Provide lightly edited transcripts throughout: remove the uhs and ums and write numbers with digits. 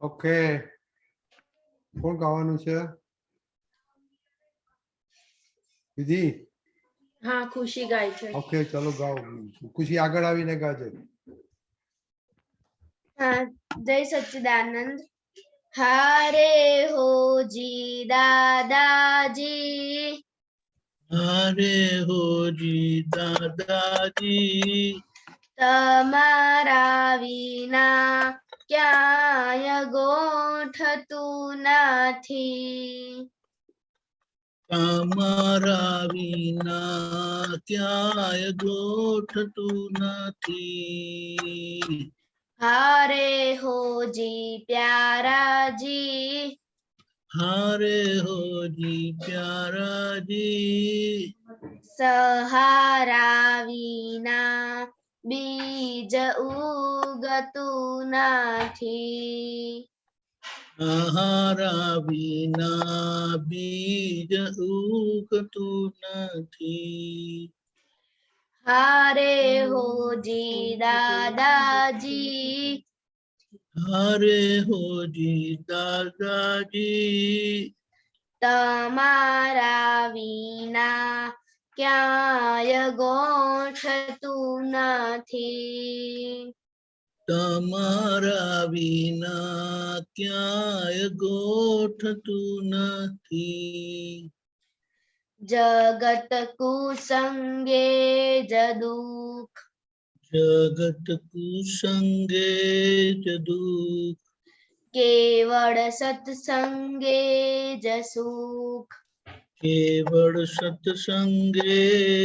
Okay, કોણ ગાવાનું છે? વિધિ. હા, ખુશી ગાય છે. ઓકે, ચલો ગાઓ. ખુશી આગળ આવીને ગાજે. હા, જય સચ્ચિદાનંદ. હારે હોજી દાદાજી, हरे हो जी दादाजी, તમારા વિના ક્યાંય ગોઠતું નથી. તમારા વિના ક્યાંય ગોઠતું નથી. હારે હોજી પ્યારાજી, હારે હોજી પ્યારાજી, સહારા વિના બીજ ઉગતું નથી. સહારા વિના બીજ ઉગતું નથી. હારે હોજી દાદાજી, હારે હોજી દાદાજી, તમારા વિના ક્યાંય ગોઠતું નથી. તમારા વિના ક્યાંય ગોઠતું નથી. જગત કુસંગે જદુખ, જગત કુસંગે જ દુઃખ, કેવળ સત્સંગે જ સુખ. કેવળ સત્સંગે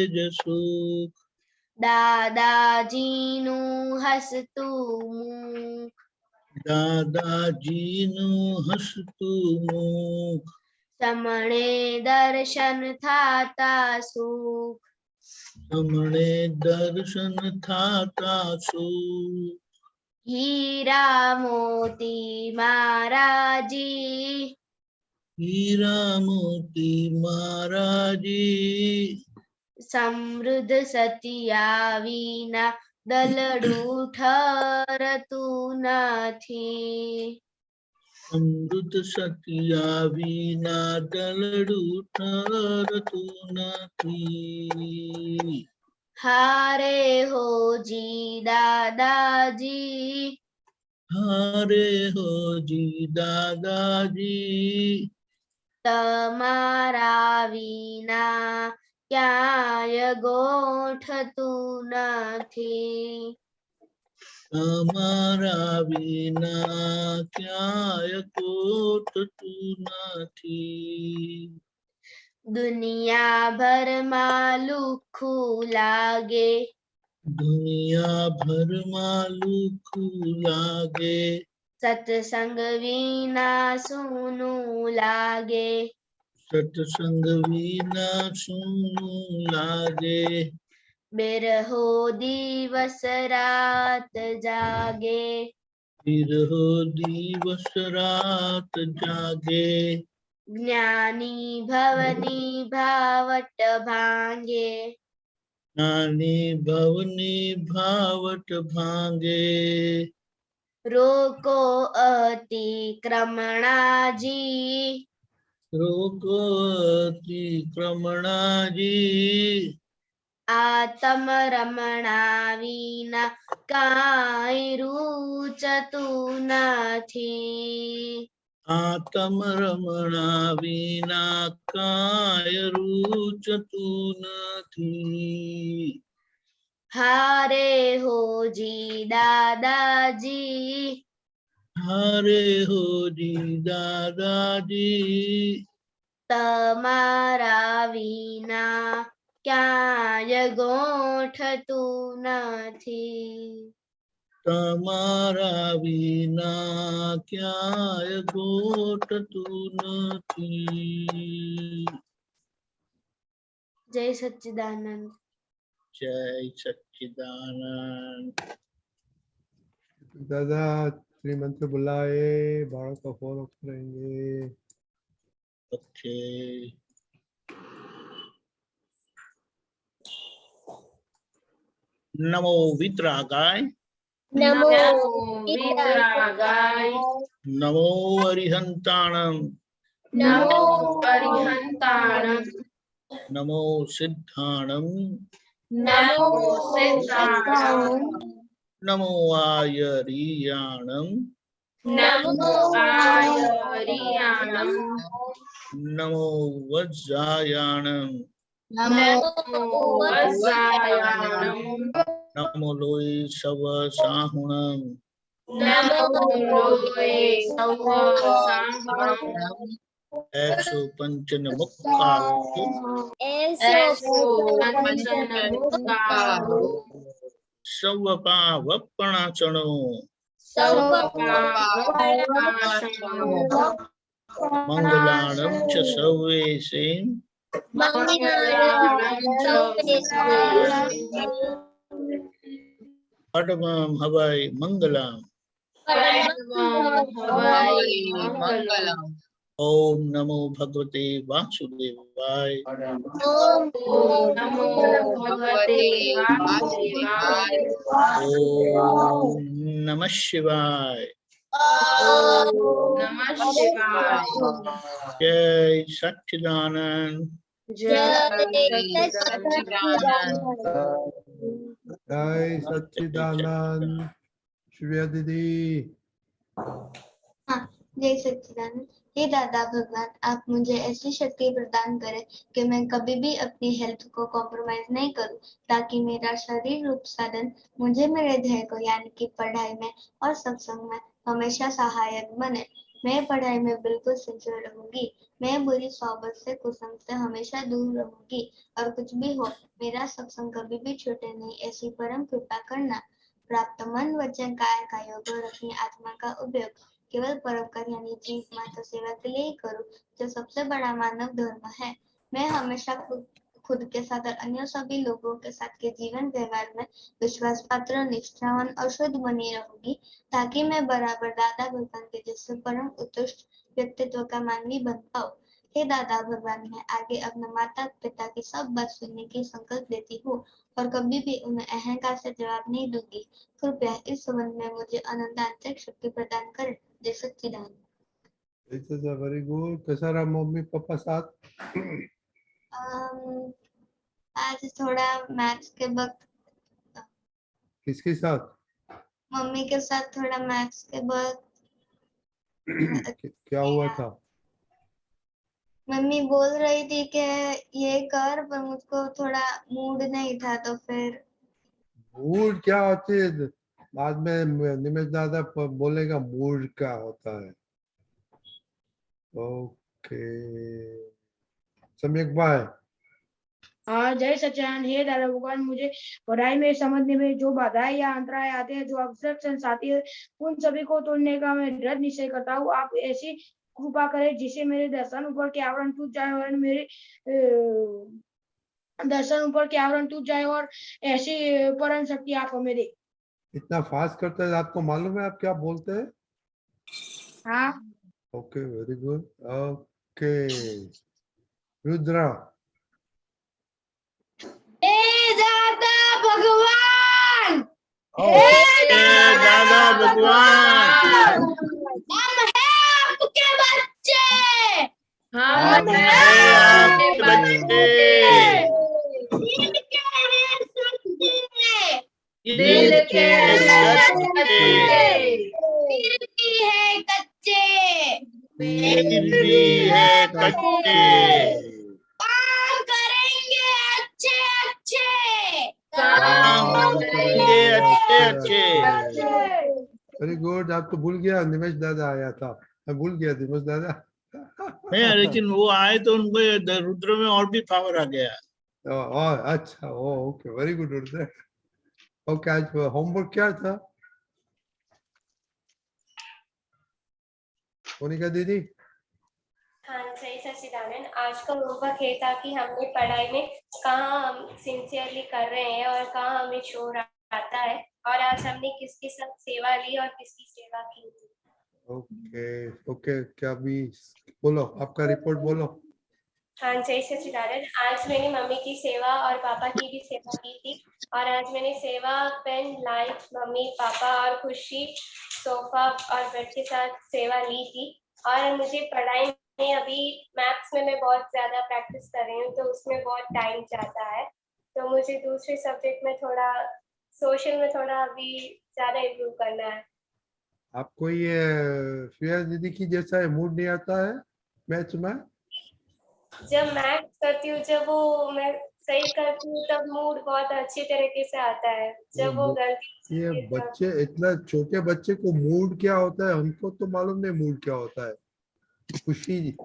જ સુખ. દાદાજીનું હસતું મુખ, દાદાજીનું હસતું મુખ, સમણે દર્શન થાતા સુખ. હમણે દર્શન થાતા સુખ. હીરા મોતી મહારાજી, હીરા મોતી મહારાજી, સમૃદ્ધ સતિયા વિના દલડું ઠરતું નથી. અમૃત સત્યા વિના દલડું ઠરતું નથી. હારે હોજી દાદાજી, હારે હોજી દાદાજી, તમારા વિના ક્યાંય ગોઠતું નથી. તમારા વિના ક્યાંય ગોઠતું નથી. દુનિયાભરમાં લુખું લાગે, દુનિયાભરમાં લુખું લાગે, સત્સંગ વિના સૂનું લાગે. સત્સંગ વિના સૂનું લાગે. બેરહો દિવસ રાત જાગે, વિરહો દિવસ રાત જાગે. જ્ઞાની ભવની ભાવટ ભાંગે, નાની ભવની ભાવટ ભાંગે. રોકો અતિક્રમણાજી, રોકો અતિક્રમણાજી, આતમ રમણા વિના કાંઈ રૂચતું નથી. આતમ રમણા વિના કાય રૂચતું નથી. હારે હોજી દાદાજી, હારે હોજી દાદાજી, તમારા વિના ક્યાંય ગોઠતું નથી. તમારા વિના ક્યાંય ગોઠતું નથી. જય સચ્ચિદાનંદ. જય સચ્ચિદાનંદ. दादा श्री मंत्र बुलाए, बालक को फॉलो करेंगे. ઓકે. નમો વિતરાગાય. नमो वीतरागाय नमो अरिहंताणम नमो अरिहंताणं नमो सिद्धाणम नमो सिद्धाणं नमो आयरियाणम नमो आयरियाणं नमो वज्रायाणम नमो वज्रायाणं नमो लोय शव साहुणम नमो लोये सवसाहणं ऐसो पंचन मुक्कारो ऐसो पंचन मुक्तारो सवपा वपणाचणो सवपावपणाशनो मंगलाणम च सर्वेसेन मंगलाणं च सर्वेषु परमं हवै मंगलम परमं हवै मंगलम् ओम नमो भगवते वासुदेवाय ओम नमो भगवते वासुदेवाय ओम नमः शिवाय ओम नमः शिवाय जय सच्चिदानंद जय सच्चिदानंद जय सच्चिदानंद श्रेया दीदी। हाँ, जय सच्चिदानंद। हे दादा भगवान, आप मुझे ऐसी शक्ति प्रदान करें कि मैं कभी भी अपनी हेल्थ को कॉम्प्रोमाइज नहीं करूं, ताकि मेरा शरीर रूप साधन मुझे मेरे ध्येय को यानी कि पढ़ाई में और सत्संग में हमेशा सहायक बने। मैं पढ़ाई में बिल्कुल सिंसियर रहूंगी। मैं बुरी सोबत से कुसंग से हमेशा दूर रहूंगी, और कुछ भी हो मेरा सत्संग कभी भी छूटे नहीं, ऐसी परम कृपा करना। प्राप्त मन वचन काया का योग और अपनी आत्मा का उपयोग केवल परोपकार यानी जीव मात्र सेवा के लिए ही करूं, जो सबसे बड़ा मानव धर्म है। मैं हमेशा खुद के साथ और अन्य सभी लोगों के साथ के जीवन व्यवहार में विश्वास पात्र, निष्ठावान और शुद्ध बनी रहूंगी, ताकि मैं बराबर दादा भगवान के जैसे परम उत्कृष्ट व्यक्तित्व का मानवी बन पाऊं। हे दादा भगवान, मैं आगे अपने माता पिता की सब बात सुनने की संकल्प लेती हूँ और कभी भी उन्हें अहंकार से जवाब नहीं दूंगी। कृपया इस संबंध में मुझे अनंत आंतरिक शक्ति प्रदान करें। जय Sachchidanand. It is very good. कैसा रहा मम्मी पापा साथ? आज थोड़ा मैथ्स के वक्त किसके साथ? मम्मी के साथ थोड़ा मैथ्स के वक्त क्या हुआ था? मम्मी बोल रही थी कि ये कर, पर मुझको थोड़ा मूड नहीं था, तो फिर मूड क्या होती है? बाद में निमेश दादा बोलेगा मूड क्या होता है। ओके सम्यक भाई। हाँ, जय सच्चिदानंद। हे दादा भगवान, मुझे पढ़ाई में समझने में जो बाधाएं या अंतराय आते हैं, जो ऑब्स्ट्रक्शंस आती है, उन सभी को तोड़ने का मैं दृढ़ निश्चय करता हूँ। आप ऐसी कृपा करें जिससे मेरे दर्शन ऊपर के आवरण टूट जाए और मेरे दर्शन ऊपर के आवरण टूट जाए, और ऐसी परम शक्ति आप हमें दे। इतना फास्ट करते हैं, आपको मालूम है आप क्या बोलते हैं? हाँ, okay very good. Okay Rudra. दादा भगवान, दादा भगवान, हम हैं आपके बच्चे, हम हैं आपके बच्चे, दिल के हैं सच्चे, फिर भी है कच्चे, वीर भी है कच्चे, काम करेंगे अच्छे अच्छे, काम करेंगे अच्छे अच्छे। Very good. आप तो भूल गया निमेश दादा आया था, मैं भूल गया निमेश दादा। नहीं, लेकिन वो आए तो उनको रुद्र में और भी पावर आ गया। अच्छा okay very good Rudra. Okay आज होमवर्क क्या था मोनिका दीदी? हाँ, सही सच्चिदानंद। आज का होमवर्क ये था कि हमने पढ़ाई में कहाँ हम सिंसियरली कर रहे हैं और कहाँ हमें शोर आता है, और आज हमने किसके साथ सेवा ली और किसकी सेवा की थी। ओके ओके क्या भी बोलो, आपका रिपोर्ट बोलो। हाँ जय सच्चिदानंद। आज मैंने मम्मी की सेवा और पापा की भी सेवा की थी और आज मैंने सेवा पेन लाइट मम्मी पापा और खुशी सोफा और बेड के साथ सेवा ली थी। और मुझे पढ़ाई में अभी मैथ्स में मैं बहुत ज्यादा प्रैक्टिस कर रही हूँ तो उसमें बहुत टाइम जाता है, तो मुझे दूसरे सब्जेक्ट में थोड़ा सोशल में थोड़ा अभी ज्यादा इम्प्रूव करना है। आपको ये श्रेया दीदी की जैसा है मूड नहीं आता है मैच में? जब मैथ्स करती हूँ, जब वो मैं सही करती हूँ तब मूड बहुत अच्छी तरीके से आता है, जब वो गलती ये होती है तब बच्चे, इतना छोटे बच्चे को मूड क्या होता है, हमको तो मालूम नहीं मूड क्या होता है। खुशी जी।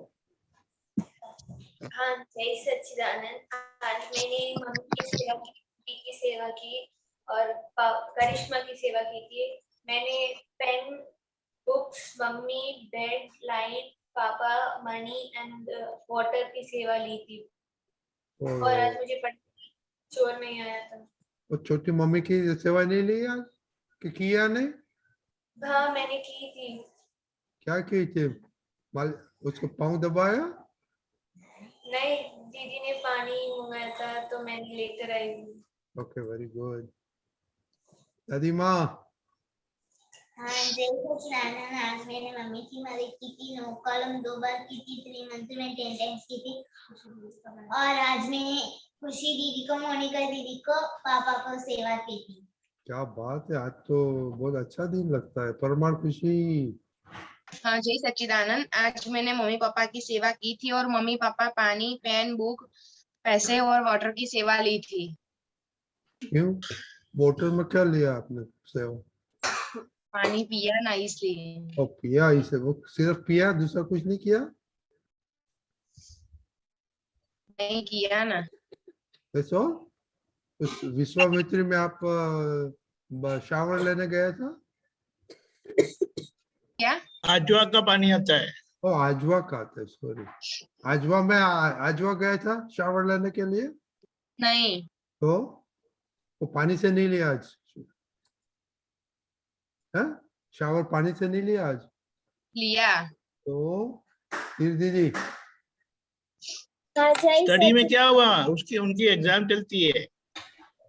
हाँ जय सच्चिदानंद। आज मैंने मम्मी की सेवा की, दीदी की सेवा की और करिश्मा की सेवा की थी। मैंने pen books mummy bed light papa money and water की सेवा ली थी और आज मुझे चोर नहीं आया था। वो छोटी मम्मी की सेवा नहीं ली आज कि किया नहीं? हाँ मैंने की थी। क्या की थी? उसको पाँव दबाया? नहीं, दीदी ने पानी मंगाया था तो मैंने लेकर आई हूँ। Okay, very good. दादी माँ। हाँ जय सच्चिदानंद। आज मैंने मम्मी की मदद की थी, 9 कॉलम 2 बार की थी, 3 मंथ में 10 टाइम्स की थी और आज मैंने खुशी दीदी को मोनिका दीदी को पापा को सेवा की थी। क्या बात है, आज तो बहुत अच्छा दिन लगता है। परमार खुशी। हाँ जय सच्चिदानंद। आज मैंने मम्मी पापा की सेवा की थी और मम्मी पापा पानी पेन बुक पैसे और वाटर की सेवा ली थी। क्यों? वाटर में क्या लिया आपने सेवा? पानी पिया ना इसलिए। और पिया, इसे वो सिर्फ पिया, दूसरा कुछ नहीं किया? नहीं किया ना। वैसे उस विश्वामित्री में आप शावर लेने गया था? क्या? आजवा का पानी आता है। ओ आजवा का आता है, सॉरी। आजवा में आजवा गया था शावर लेने के लिए? नहीं। तो वो पानी से नहीं लिया आज? है? शावर पानी से नहीं लिया आज? लिया। तो फिर दीदी स्टडी में क्या हुआ? उसकी उनकी एग्जाम चलती है।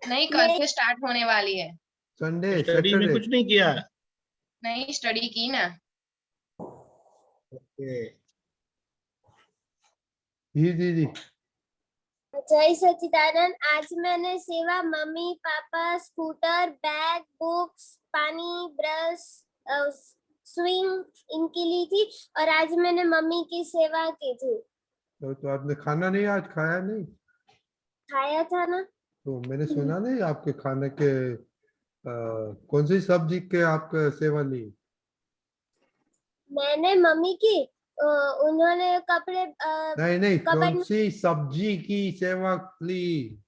नहीं, कल से स्टार्ट होने वाली है। संडे स्टडी में सैटरडे? कुछ नहीं किया। नहीं, स्टडी की ना। ओके। दीदी जय सच्चिदानंद। आज मैंने सेवा mummy papa scooter bag books पानी ब्रश स्विंग इनकी ली थी और आज मैंने मम्मी की सेवा की थी। तो आपने खाना नहीं आज खाया नहीं? खाया था ना। तो मैंने सुना नहीं आपके खाने के कौन सी सब्जी के आपका सेवा ली? मैंने मम्मी की उन्होंने कपड़े नहीं कौन कपड़ सी सब्जी की सेवा ली?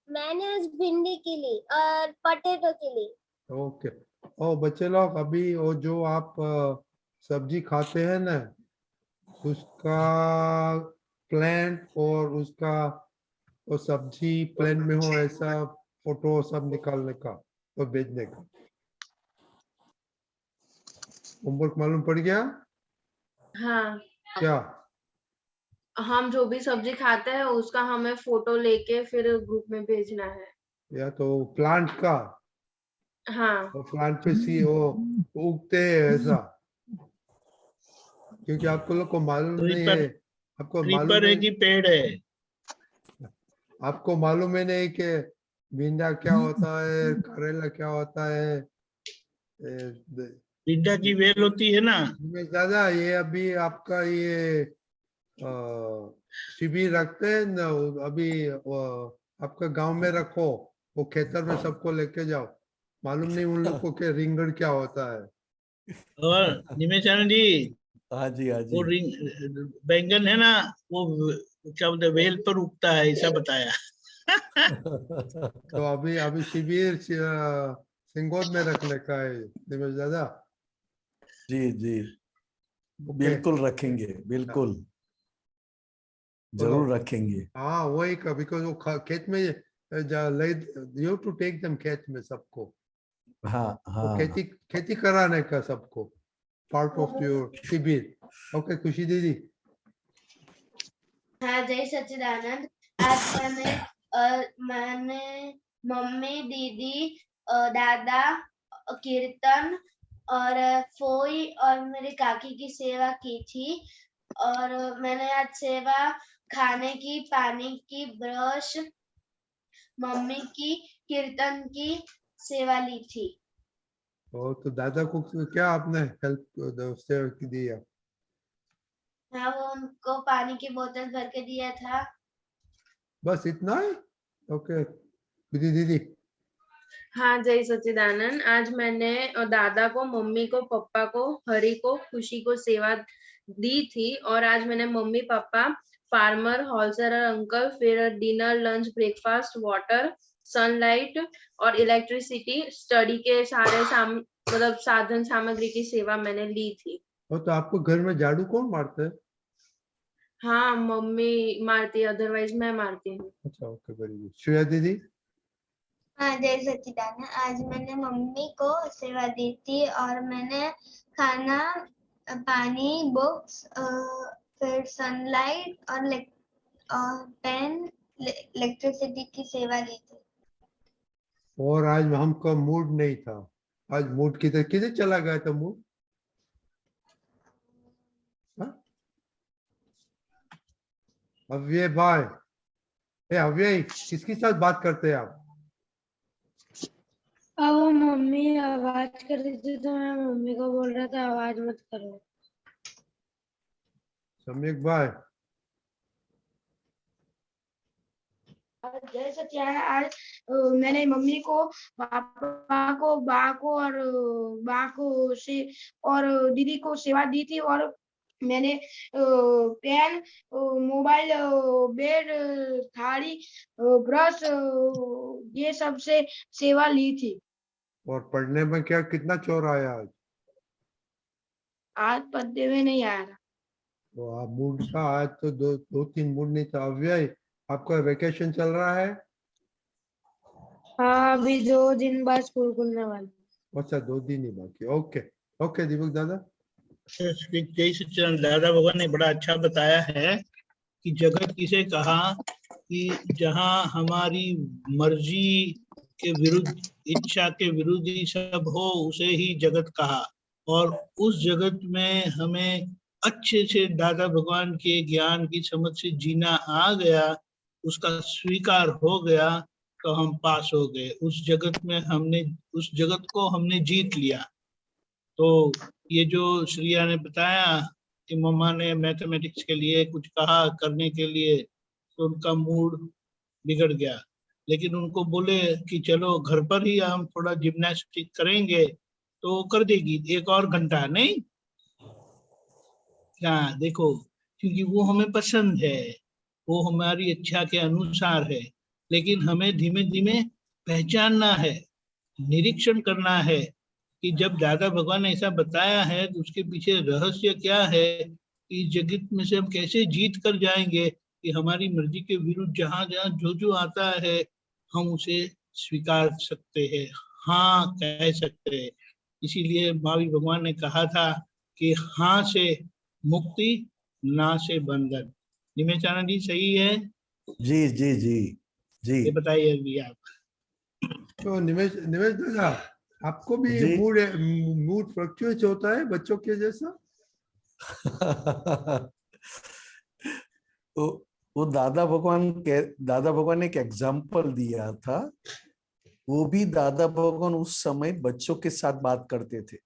मैंने आज भिंडी की ली और पोटैटो की ली। ओके। ओ बच्चे लोग, अभी वो जो आप सब्जी खाते हैं ना, उसका प्लांट और उसका वो सब्जी प्लांट में हो ऐसा फोटो सब निकालने का और भेजने का। होमवर्क मालूम पड़ गया? हाँ, क्या? हम जो भी सब्जी खाते हैं उसका हमें फोटो लेके फिर ग्रुप में भेजना है। या तो प्लांट का, हाँ वो प्लांट पे सी वो उगते हैं ऐसा, क्योंकि आपको लोग को मालूम नहीं है। आपको मालूम क्रीपर है कि पेड़ है? आपको मालूम है नहीं कि भिंडा क्या होता है, करेला क्या होता है। भिंडा की वेल होती है ना। दादा ये अभी आपका ये शिविर रखते हैं ना, अभी आपका गांव में रखो, वो खेतर में सबको लेके जाओ। मालूम नहीं उन लोग को कि रिंगण क्या होता है। और निमेशानंद जी, हाँ जी हाँ वो जी। बैंगन है ना, वो क्या बोलते हैं, वेल पर उगता है, ऐसा बताया। तो अभी अभी शिविर सिंगोद में रखने का है निमेश दादा। जी जी बिल्कुल रखेंगे, बिल्कुल जरूर रखेंगे। हाँ वही का, बिकॉज वो खेत में यू टू टेक देम खेत में सबको। हाँ हाँ खेती कराने का सबको, पार्ट ऑफ योर शिविर। ओके खुशी दीदी। हाँ जय सच्चिदानंद। आज मैंने मम्मी, दीदी, दादा, कीर्तन और फोई और मेरी काकी की सेवा की थी। और मैंने आज सेवा खाने की, पानी की, ब्रश, मम्मी की, कीर्तन की सेवा ली थी। तो दादा को क्या आपने हेल्प सेवा की दिया? हाँ वो उनको पानी की बोतल भर के दिया था। बस इतना है? ओके दीदी। हाँ जय सच्चिदानंद। आज मैंने दादा को, मम्मी को, पापा को, हरि को, खुशी को सेवा दी थी। और आज मैंने मम्मी, पापा, फार्मर, होलसेलर अंकल, फिर dinner, lunch, breakfast, water, sunlight और इलेक्ट्रिसिटी, स्टडी के सारे मतलब साधन सामग्री की सेवा मैंने ली थी। तो आपको घर में झाड़ू कौन मारता है? हाँ मम्मी मारती है, अदरवाइज मैं मारती हूँ। अच्छा ओके वेरी गुड। श्रेया दीदी। हाँ जय सच्चिदानंद। आज मैंने मम्मी को सेवा दी थी और मैंने खाना, पानी, बुक्स, फिर सनलाइट और पेन, इलेक्ट्रिसिटी की सेवा ली थी। और आज हमका मूड नहीं था। आज मूड किधर चला गया था मूड? अव्यय भाई, अव्यय किसके साथ बात करते हैं आप? अब वो मम्मी आवाज कर रही थी तो मैं मम्मी को बोल रहा था आवाज मत करो। सम्यक भाई। जय सच्चिदानंद। आज मैंने मम्मी को, पापा को, बा को से और दीदी को सेवा दी थी। और मैंने पेन, मोबाइल, बेड, थाली, ब्रश, ये सब से सेवा ली थी। और पढ़ने में क्या कितना चोर आया आज? आज पढ़ते हुए नहीं आया था। तो आप मूड था आज तो दो तीन मूड नहीं था। अव्यय आपका वेकेशन चल रहा है? हाँ अभी 2 दिन बाद स्कूल खुलने वाला। अच्छा 2 दिन ही बाकी। ओके ओके दीपक दादा। जय सच्चिदानंद। दादा भगवान ने बड़ा अच्छा बताया है कि जगत किसे कहा कि जहाँ हमारी मर्जी के विरुद्ध, इच्छा के विरुद्ध ही सब हो, उसे ही जगत कहा। और उस जगत में हमें अच्छे से दादा भगवान के ज्ञान की समझ से जीना आ गया, उसका स्वीकार हो गया, तो हम पास हो गए। उस जगत को हमने जीत लिया। तो ये जो श्रिया ने बताया कि मम्मा ने मैथमेटिक्स के लिए कुछ कहा करने के लिए, तो उनका मूड बिगड़ गया। लेकिन उनको बोले कि चलो घर पर ही हम थोड़ा जिम्नास्टिक करेंगे, तो कर देगी 1 और घंटा। नहीं क्या देखो, क्योंकि वो हमें पसंद है, वो हमारी इच्छा के अनुसार है। लेकिन हमें धीमे धीमे पहचानना है, निरीक्षण करना है कि जब दादा भगवान ने ऐसा बताया है तो उसके पीछे रहस्य क्या है, कि जगत में से हम कैसे जीत कर जाएंगे कि हमारी मर्जी के विरुद्ध जहाँ जहाँ जो आता है हम उसे स्वीकार सकते हैं, हाँ कह सकते हैं। इसीलिए महावीर भगवान ने कहा था कि हाँ से मुक्ति, ना से बंधन। निमेशानंद जी सही है? जी जी जी जी। ये बताइए अभी आप। तो निमेश दादा आपको भी जी। मूड फ्लक्चुएट होता है बच्चों के जैसा? तो वो दादा भगवान ने एक एग्जाम्पल दिया था। वो भी दादा भगवान उस समय बच्चों के साथ बात करते थे।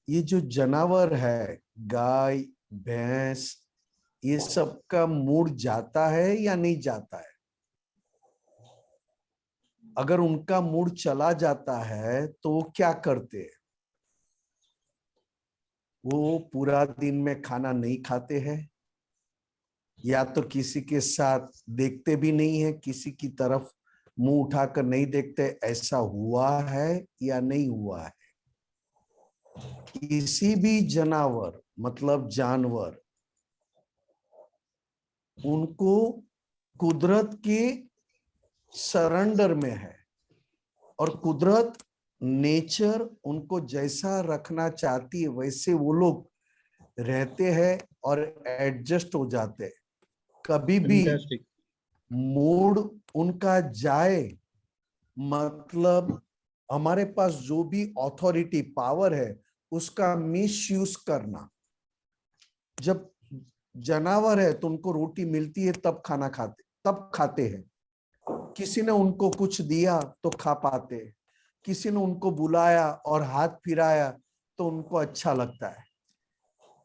ये जो जानवर है, गाय, भैंस, ये सब का मूड जाता है या नहीं जाता है? अगर उनका मूड चला जाता है तो वो क्या करते हैं? वो पूरा दिन में खाना नहीं खाते हैं, या तो किसी के साथ देखते भी नहीं है, किसी की तरफ मुंह उठाकर नहीं देखते। ऐसा हुआ है या नहीं हुआ है? किसी भी जानवर, मतलब जानवर, उनको कुदरत के सरेंडर में है और कुदरत, नेचर उनको जैसा रखना चाहती है वैसे वो लोग रहते हैं और एडजस्ट हो जाते हैं। कभी भी Fantastic. मूड उनका जाए, मतलब हमारे पास जो भी अथॉरिटी पावर है उसका मिसयूज करना। जब जानवर है तो उनको रोटी मिलती है तब खाते हैं। किसी ने उनको कुछ दिया तो खा पाते हैं, किसी ने उनको बुलाया और हाथ फिराया तो उनको अच्छा लगता है।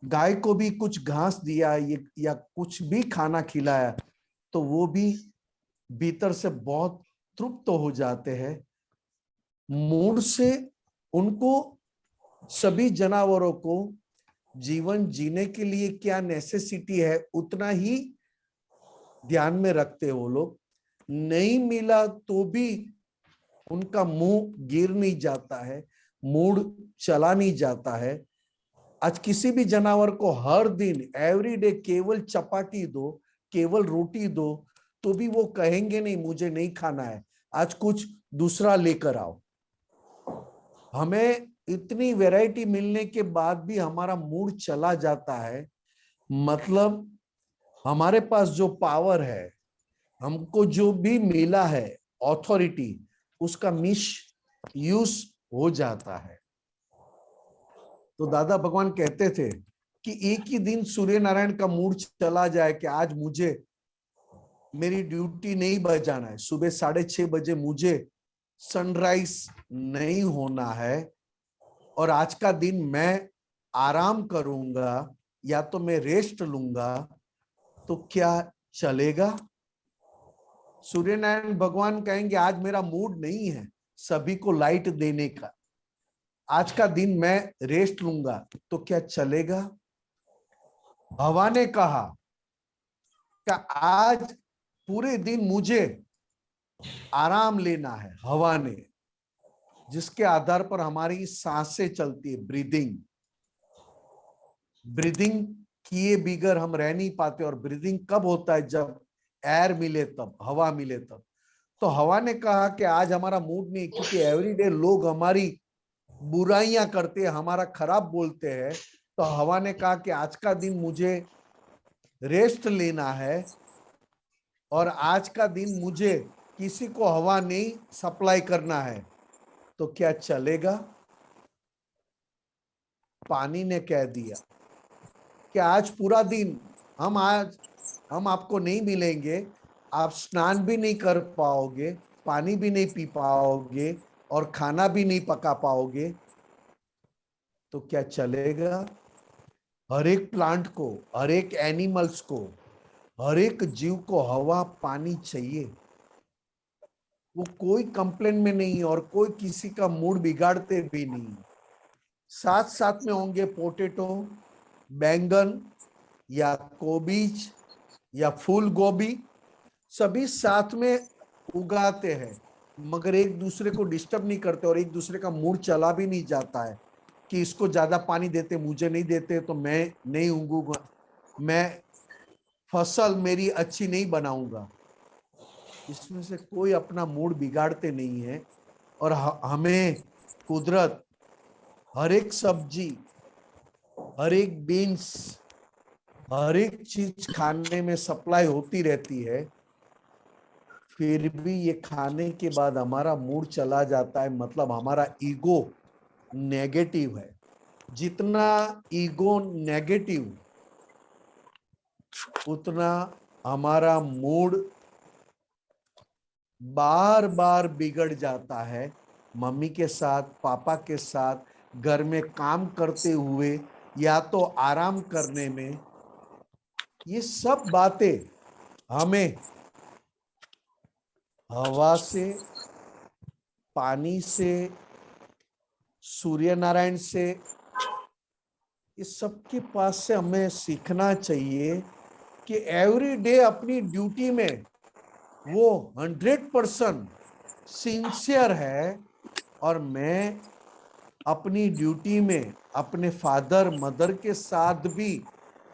गाय को भी कुछ घास दिया या कुछ भी खाना खिलाया तो वो भी भीतर से बहुत तृप्त हो जाते हैं। मूड से उनको, सभी जानवरों को जीवन जीने के लिए क्या नेसेसिटी है उतना ही ध्यान में रखते वो लोग। नहीं मिला तो भी उनका मुंह गिर नहीं जाता है, मूड चला नहीं जाता है। आज किसी भी जानवर को हर दिन एवरीडे केवल चपाती दो, केवल रोटी दो, तो भी वो कहेंगे नहीं मुझे नहीं खाना है, आज कुछ दूसरा लेकर आओ। हमें इतनी वैरायटी मिलने के बाद भी हमारा मूड चला जाता है, मतलब हमारे पास जो पावर है, हमको जो भी मिला है अथॉरिटी, उसका मिस यूज हो जाता है। तो दादा भगवान कहते थे कि एक ही दिन सूर्य नारायण का मूड चला जाए कि आज मुझे मेरी ड्यूटी नहीं बजाना है, सुबह 6:30 बजे मुझे सनराइज नहीं होना है और आज का दिन मैं आराम करूंगा या तो मैं रेस्ट लूंगा, तो क्या चलेगा? सूर्य नारायण भगवान कहेंगे आज मेरा मूड नहीं है सभी को लाइट देने का, आज का दिन मैं रेस्ट लूंगा, तो क्या चलेगा? हवा ने कहा कि आज पूरे दिन मुझे आराम लेना है, हवा ने, जिसके आधार पर हमारी सांसें चलती है, ब्रीदिंग किए बिगर हम रह नहीं पाते। और ब्रीदिंग कब होता है? जब एयर मिले तब, हवा मिले तब। तो हवा ने कहा कि आज हमारा मूड नहीं, क्योंकि एवरीडे लोग हमारी बुराइयां करते हैं, हमारा खराब बोलते हैं। तो हवा ने कहा कि आज का दिन मुझे रेस्ट लेना है और आज का दिन मुझे किसी को हवा नहीं सप्लाई करना है, तो क्या चलेगा? पानी ने कह दिया कि आज पूरा दिन हम आपको नहीं मिलेंगे, आप स्नान भी नहीं कर पाओगे, पानी भी नहीं पी पाओगे और खाना भी नहीं पका पाओगे, तो क्या चलेगा? हर एक प्लांट को, हर एक एनिमल्स को, हर एक जीव को हवा पानी चाहिए। वो कोई कंप्लेन में नहीं और कोई किसी का मूड बिगाड़ते भी नहीं। साथ साथ में होंगे पोटैटो, बैंगन या कोबीज या फूल गोभी, सभी साथ में उगाते हैं मगर एक दूसरे को डिस्टर्ब नहीं करते और एक दूसरे का मूड चला भी नहीं जाता है कि इसको ज्यादा पानी देते, मुझे नहीं देते तो मैं नहीं उगूंगा, मैं फसल मेरी अच्छी नहीं बनाऊंगा। इसमें से कोई अपना मूड बिगाड़ते नहीं है। और हमें कुदरत हर एक सब्जी, हर एक बीन्स, हर एक चीज खाने में सप्लाई होती रहती है, फिर भी ये खाने के बाद हमारा मूड चला जाता है, मतलब हमारा ईगो नेगेटिव है। जितना ईगो नेगेटिव उतना हमारा मूड बार बार बिगड़ जाता है। मम्मी के साथ, पापा के साथ, घर में काम करते हुए या तो आराम करने में, ये सब बातें हमें हवा से, पानी से, सूर्य नारायण से, इस सब के पास से हमें सीखना चाहिए कि एवरी डे अपनी ड्यूटी में वो 100% सिंसियर है और मैं अपनी ड्यूटी में अपने फादर मदर के साथ भी,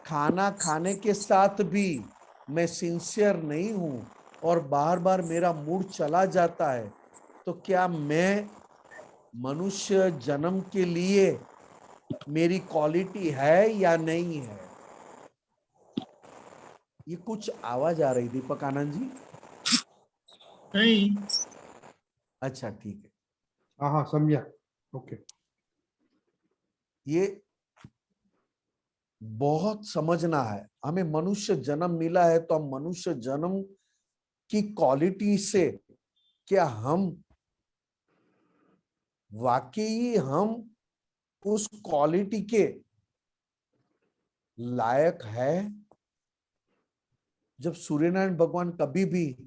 खाना खाने के साथ भी मैं सिंसियर नहीं हूँ और बार बार मेरा मूड चला जाता है, तो क्या मैं मनुष्य जन्म के लिए मेरी क्वालिटी है या नहीं है। ये कुछ आवाज आ रही दीपक आनंद जी? नहीं, अच्छा ठीक है। हाँ हाँ समझा। ओके। ये बहुत समझना है। हमें मनुष्य जन्म मिला है तो हम मनुष्य जन्म की क्वालिटी से क्या हम वाकई हम उस क्वालिटी के लायक है। जब सूर्यनारायण भगवान कभी भी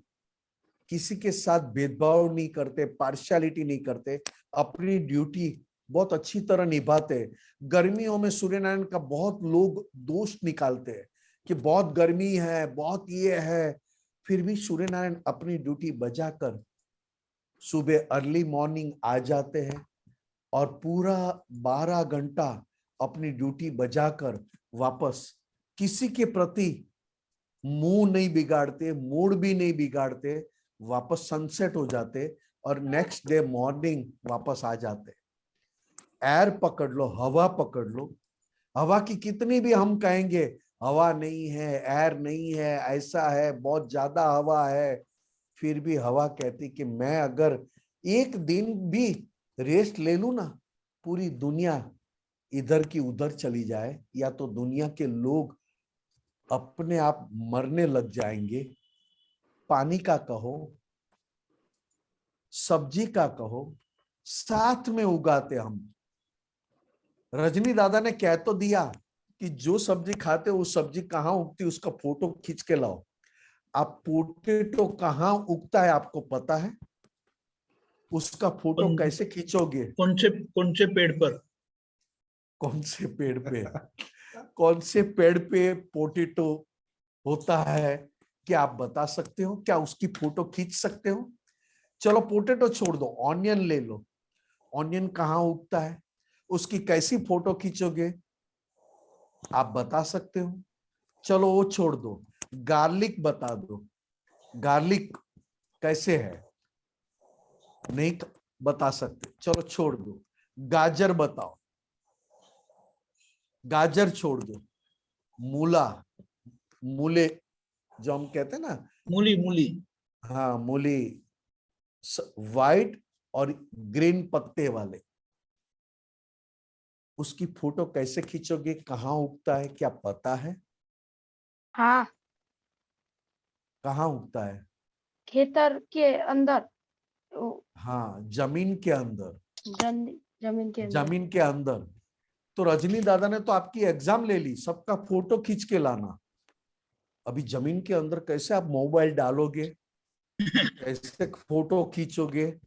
किसी के साथ भेदभाव नहीं करते, पार्शियलिटी नहीं करते, अपनी ड्यूटी बहुत अच्छी तरह निभाते। गर्मियों में सूर्यनारायण का बहुत लोग दोष निकालते हैं कि बहुत गर्मी है, बहुत ये है, फिर भी सूर्यनारायण अपनी ड्यूटी बजाकर सुबह अर्ली मॉर्निंग आ जाते हैं और पूरा 12 घंटा अपनी ड्यूटी बजाकर वापस किसी के प्रति मुंह नहीं बिगाड़ते, मूड भी नहीं बिगाड़ते, वापस सनसेट हो जाते और नेक्स्ट डे मॉर्निंग वापस आ जाते। एयर पकड़ लो, हवा पकड़ लो, हवा की कितनी भी हम कहेंगे हवा नहीं है, एयर नहीं है, ऐसा है, बहुत ज्यादा हवा है, फिर भी हवा कहती कि मैं अगर एक दिन भी रेस्ट ले लूं ना, पूरी दुनिया इधर की उधर चली जाए या तो दुनिया के लोग अपने आप मरने लग जाएंगे। पानी का कहो, सब्जी का कहो, साथ में उगाते हम। रजनी दादा ने कह तो दिया कि जो सब्जी खाते हो, वो सब्जी कहाँ उगती उसका फोटो खींच के लाओ। आप पोटेटो कहाँ उगता है आपको पता है? उसका फोटो कैसे खींचोगे? कौन से पेड़ पर? कौन से पेड़ पे? कौन से पेड़ पे पोटेटो होता है? क्या आप बता सकते हो? क्या उसकी फोटो खींच सकते हो? चलो पोटेटो छोड़ दो, ऑनियन ले लो। ऑनियन कहाँ उगता है? उसकी कैसी फोटो खींचोगे? आप बता सकते हो? चलो वो छोड़ दो, गार्लिक बता दो। गार्लिक कैसे है? नहीं बता सकते, चलो छोड़ दो। गाजर बताओ, गाजर छोड़ दो। मूला, मूले जो हम कहते हैं ना, मूली। हाँ मूली, व्हाइट और ग्रीन पत्ते वाले, उसकी फोटो कैसे खींचोगे? कहाँ उगता है क्या पता है? हाँ, कहाँ उगता है? खेतर के अंदर, हाँ जमीन के अंदर। जमीन के अंदर। जमीन के अंदर। तो रजनी दादा ने तो आपकी एग्जाम ले ली, सबका फोटो खींच के लाना। अभी जमीन के अंदर कैसे आप मोबाइल डालोगे? कैसे फोटो खींचोगे?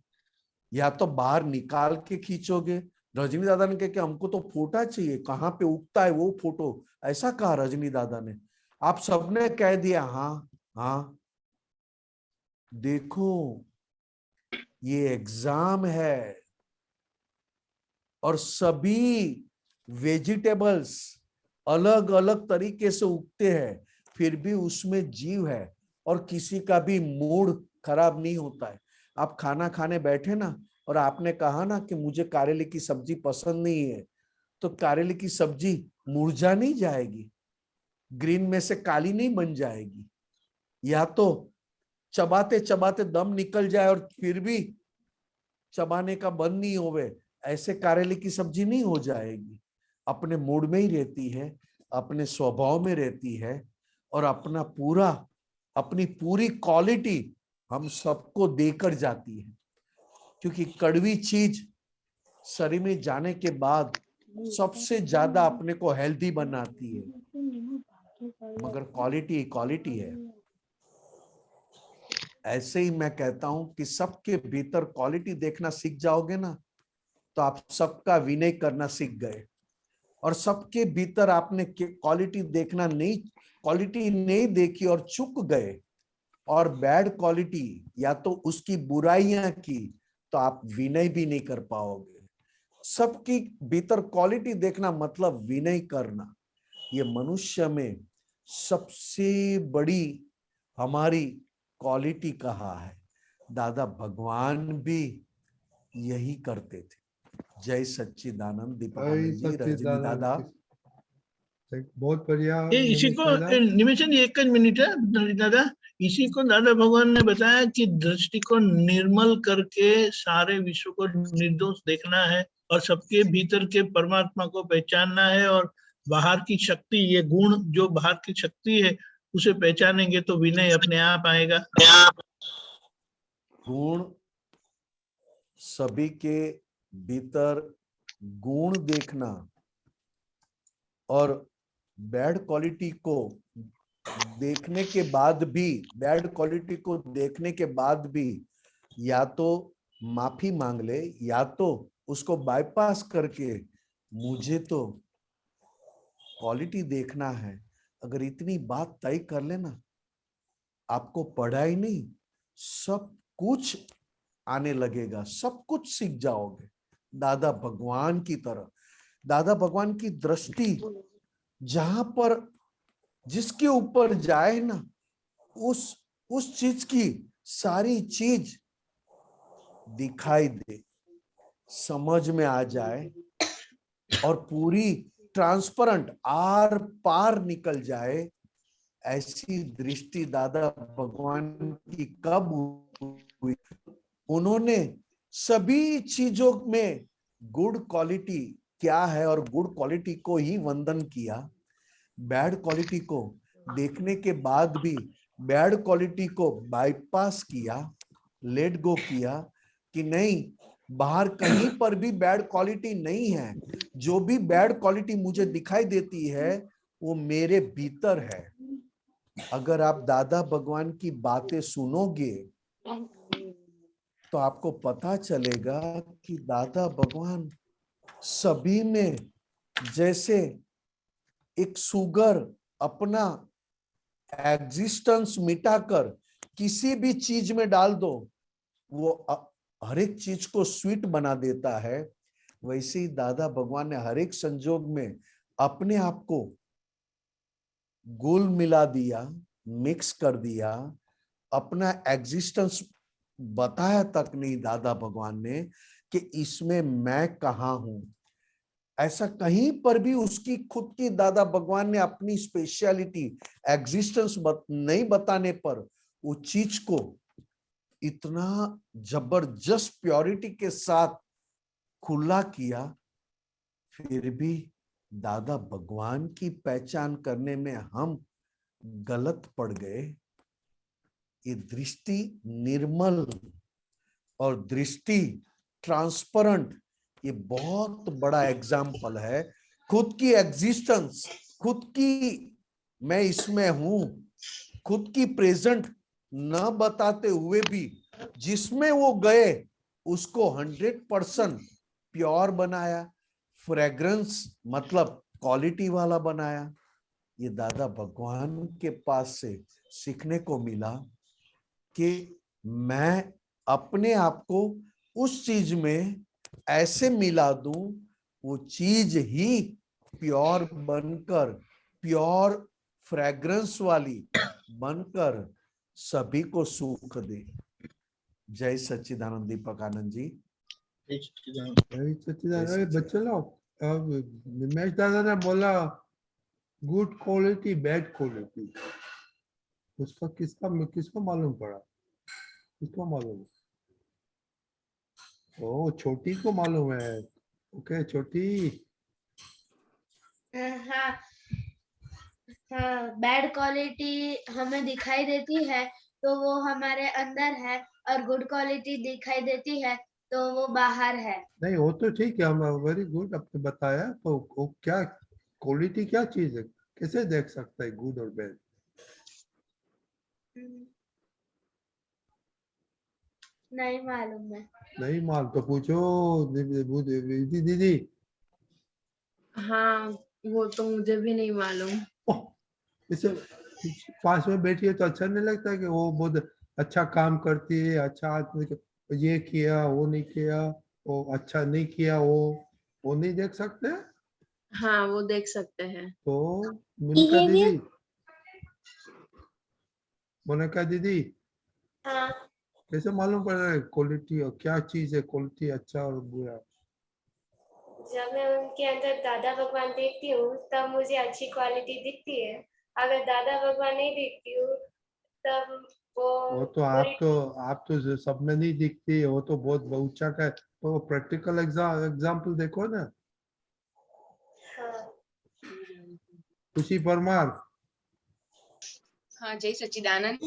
या तो बाहर निकाल के खींचोगे? रजनी दादा ने कहा कि हमको तो फोटो चाहिए, कहाँ पे उगता है वो फोटो, ऐसा कहा रजनी दादा ने। आप सबने कह दिया हाँ हाँ। देखो ये एग्जाम है और सभी वेजिटेबल्स अलग अलग तरीके से उगते हैं, फिर भी उसमें जीव है और किसी का भी मूड खराब नहीं होता है। आप खाना खाने बैठे ना और आपने कहा ना कि मुझे करेले की सब्जी पसंद नहीं है, तो करेले की सब्जी मुरझा नहीं जाएगी, ग्रीन में से काली नहीं बन जाएगी। या तो चबाते चबाते दम निकल जाए और फिर भी चबाने का बंद नहीं होवे, ऐसे करेले की सब्जी नहीं हो जाएगी। अपने मूड में ही रहती है, अपने स्वभाव में रहती है और अपनी पूरी क्वालिटी हम सबको देकर जाती है। क्योंकि कड़वी चीज शरीर में जाने के बाद सबसे ज्यादा अपने को हेल्दी बनाती है, मगर क्वालिटी क्वालिटी है। ऐसे ही मैं कहता हूं कि सबके भीतर क्वालिटी देखना सीख जाओगे ना, तो आप सबका विनय करना सीख गए। और सबके भीतर आपने क्वालिटी नहीं देखी और चुक गए और बैड क्वालिटी या तो उसकी बुराइयां की, तो आप विनय भी नहीं कर पाओगे। सबकी भीतर क्वालिटी देखना मतलब विनय करना। ये मनुष्य में सबसे बड़ी हमारी क्वालिटी कहा है। दादा भगवान भी यही करते थे। जय सच्चिदानंद जय दीपकानंद जी, रजनी सच्चिदानंद। दादा। बहुत बढ़िया। इसी निमिष को दादा। निमिषन एक मिनट है दादा, इसी को दादा भगवान ने बताया कि दृष्टि को निर्मल करके सारे विश्व को निर्दोष देखना है और सबके भीतर के परमात्मा को पहचानना है, और बाहर की शक्ति, ये गुण जो बाहर की शक्ति है उसे पहचानेंगे तो विनय अपने आप आएगा। गुण, सभी के भीतर गुण देखना और बैड क्वालिटी को देखने के बाद भी या तो माफी मांग ले या तो उसको बाईपास करके मुझे तो क्वालिटी देखना है। अगर इतनी बात तय कर लेना, आपको पढ़ाई नहीं सब कुछ आने लगेगा, सब कुछ सीख जाओगे दादा भगवान की तरह। दादा भगवान की दृष्टि जहां पर जिसके ऊपर जाए ना, उस चीज की सारी चीज दिखाई दे, समझ में आ जाए और पूरी ट्रांसपेरेंट आर पार निकल जाए। ऐसी दृष्टि दादा भगवान की कब हुई? उन्होंने सभी चीजों में गुड क्वालिटी क्या है और गुड क्वालिटी को ही वंदन किया। बैड क्वालिटी को देखने के बाद भी बैड क्वालिटी को बाईपास किया, लेट गो किया कि नहीं, बाहर कहीं पर भी बैड क्वालिटी नहीं है। जो भी बैड क्वालिटी मुझे दिखाई देती है वो मेरे भीतर है। अगर आप दादा भगवान की बातें सुनोगे तो आपको पता चलेगा कि दादा भगवान सभी में, जैसे एक शुगर अपना एग्जिस्टेंस मिटाकर किसी भी चीज में डाल दो, वो हर एक चीज को स्वीट बना देता है, वैसे ही दादा भगवान ने हर एक संजोग में अपने आप को घुल मिला दिया, मिक्स कर दिया। अपना एग्जिस्टेंस बताया तक नहीं दादा भगवान ने कि इसमें मैं कहाँ हूं। ऐसा कहीं पर भी उसकी खुद की दादा भगवान ने अपनी स्पेशलिटी एग्जिस्टेंस नहीं बताने पर वो चीज को इतना जबरदस्त प्योरिटी के साथ खुला किया। फिर भी दादा भगवान की पहचान करने में हम गलत पड़ गए। ये दृष्टि निर्मल और दृष्टि ट्रांसपेरेंट, ये बहुत बड़ा एग्जाम्पल है। खुद की एग्जिस्टेंस, खुद की मैं इसमें हूं, खुद की प्रेजेंट न बताते हुए भी जिसमें वो गए उसको 100% प्योर बनाया, फ्रेग्रेंस मतलब क्वालिटी वाला बनाया। ये दादा भगवान के पास से सीखने को मिला कि मैं अपने आप को उस चीज में ऐसे मिला दूं, वो चीज ही प्योर बनकर, प्योर फ्रेग्रेंस वाली बनकर सभी को सुख दे। जय सच्चिदानंद दीपकानंद जी। जय सच्चिदानंद। बच्चे लोग, अब निमेश दादा ने बोला गुड क्वालिटी बैड क्वालिटी, उसका किसको मालूम पड़ा? किसको मालूम? ओ छोटी को मालूम है। ओके छोटी। हाँ हाँ, बैड क्वालिटी हमें दिखाई देती है तो वो हमारे अंदर है, और गुड क्वालिटी दिखाई देती है तो वो बाहर है। नहीं वो तो ठीक है, हम वेरी गुड आपने बताया। तो वो क्या क्वालिटी क्या चीज है, कैसे देख सकता है गुड और बैड? नहीं मालूम है। नहीं मालूम तो पूछो दीदी। हाँ, वो तो मुझे भी नहीं मालूम। इसे पास में बैठी है तो अच्छा नहीं लगता कि वो बहुत अच्छा काम करती है, अच्छा आदमी ये किया वो नहीं किया, वो अच्छा नहीं किया, वो नहीं देख सकते? हाँ, वो देख सकते हैं। तो मोनिका Behavior? दीदी, मोनिका दीदी हाँ कैसे मालूम पड़ रहा है क्वालिटी और क्या चीज है क्वालिटी अच्छा और बुरा? जब मैं उनके अंदर दादा भगवान देखती हूँ तब मुझे अच्छी क्वालिटी दिखती है। अगर दादा भगवान नहीं देखती हूँ तब वो तो आप तो सब में नहीं दिखती है, वो तो बहुत ऊंचा का है। तो प्रैक्टिकल एग्जाम्पल देखो ना। हाँ। खुशी परमार। हाँ जय सच्चिदानंद।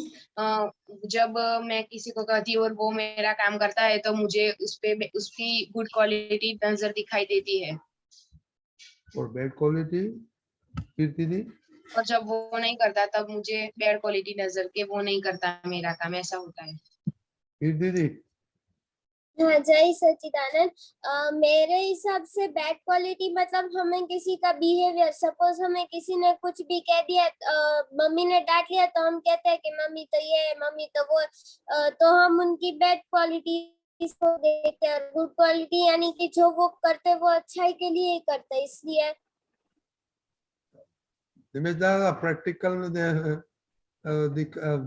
जब मैं किसी को कहती हूँ और वो मेरा काम करता है तो मुझे उसकी गुड क्वालिटी नजर दिखाई देती है। और बैड क्वालिटी कीर्ति दी। और जब वो नहीं करता तब मुझे बैड क्वालिटी नजर के वो नहीं करता मेरा काम, ऐसा होता है। कीर्ति दी। हाँ जय सच्चिदानंद। मेरे हिसाब से बैड क्वालिटी मतलब हमें किसी का बिहेवियर, सपोज हमें किसी ने कुछ भी कह दिया, मम्मी ने डांट लिया तो हम कहते हैं कि मम्मी तो ये है, मम्मी तो वो, तो हम उनकी बैड क्वालिटी को देखते हैं। और गुड क्वालिटी यानी कि जो वो करते वो अच्छाई के लिए ही करते, इसलिए। जिम्मेदार प्रैक्टिकल में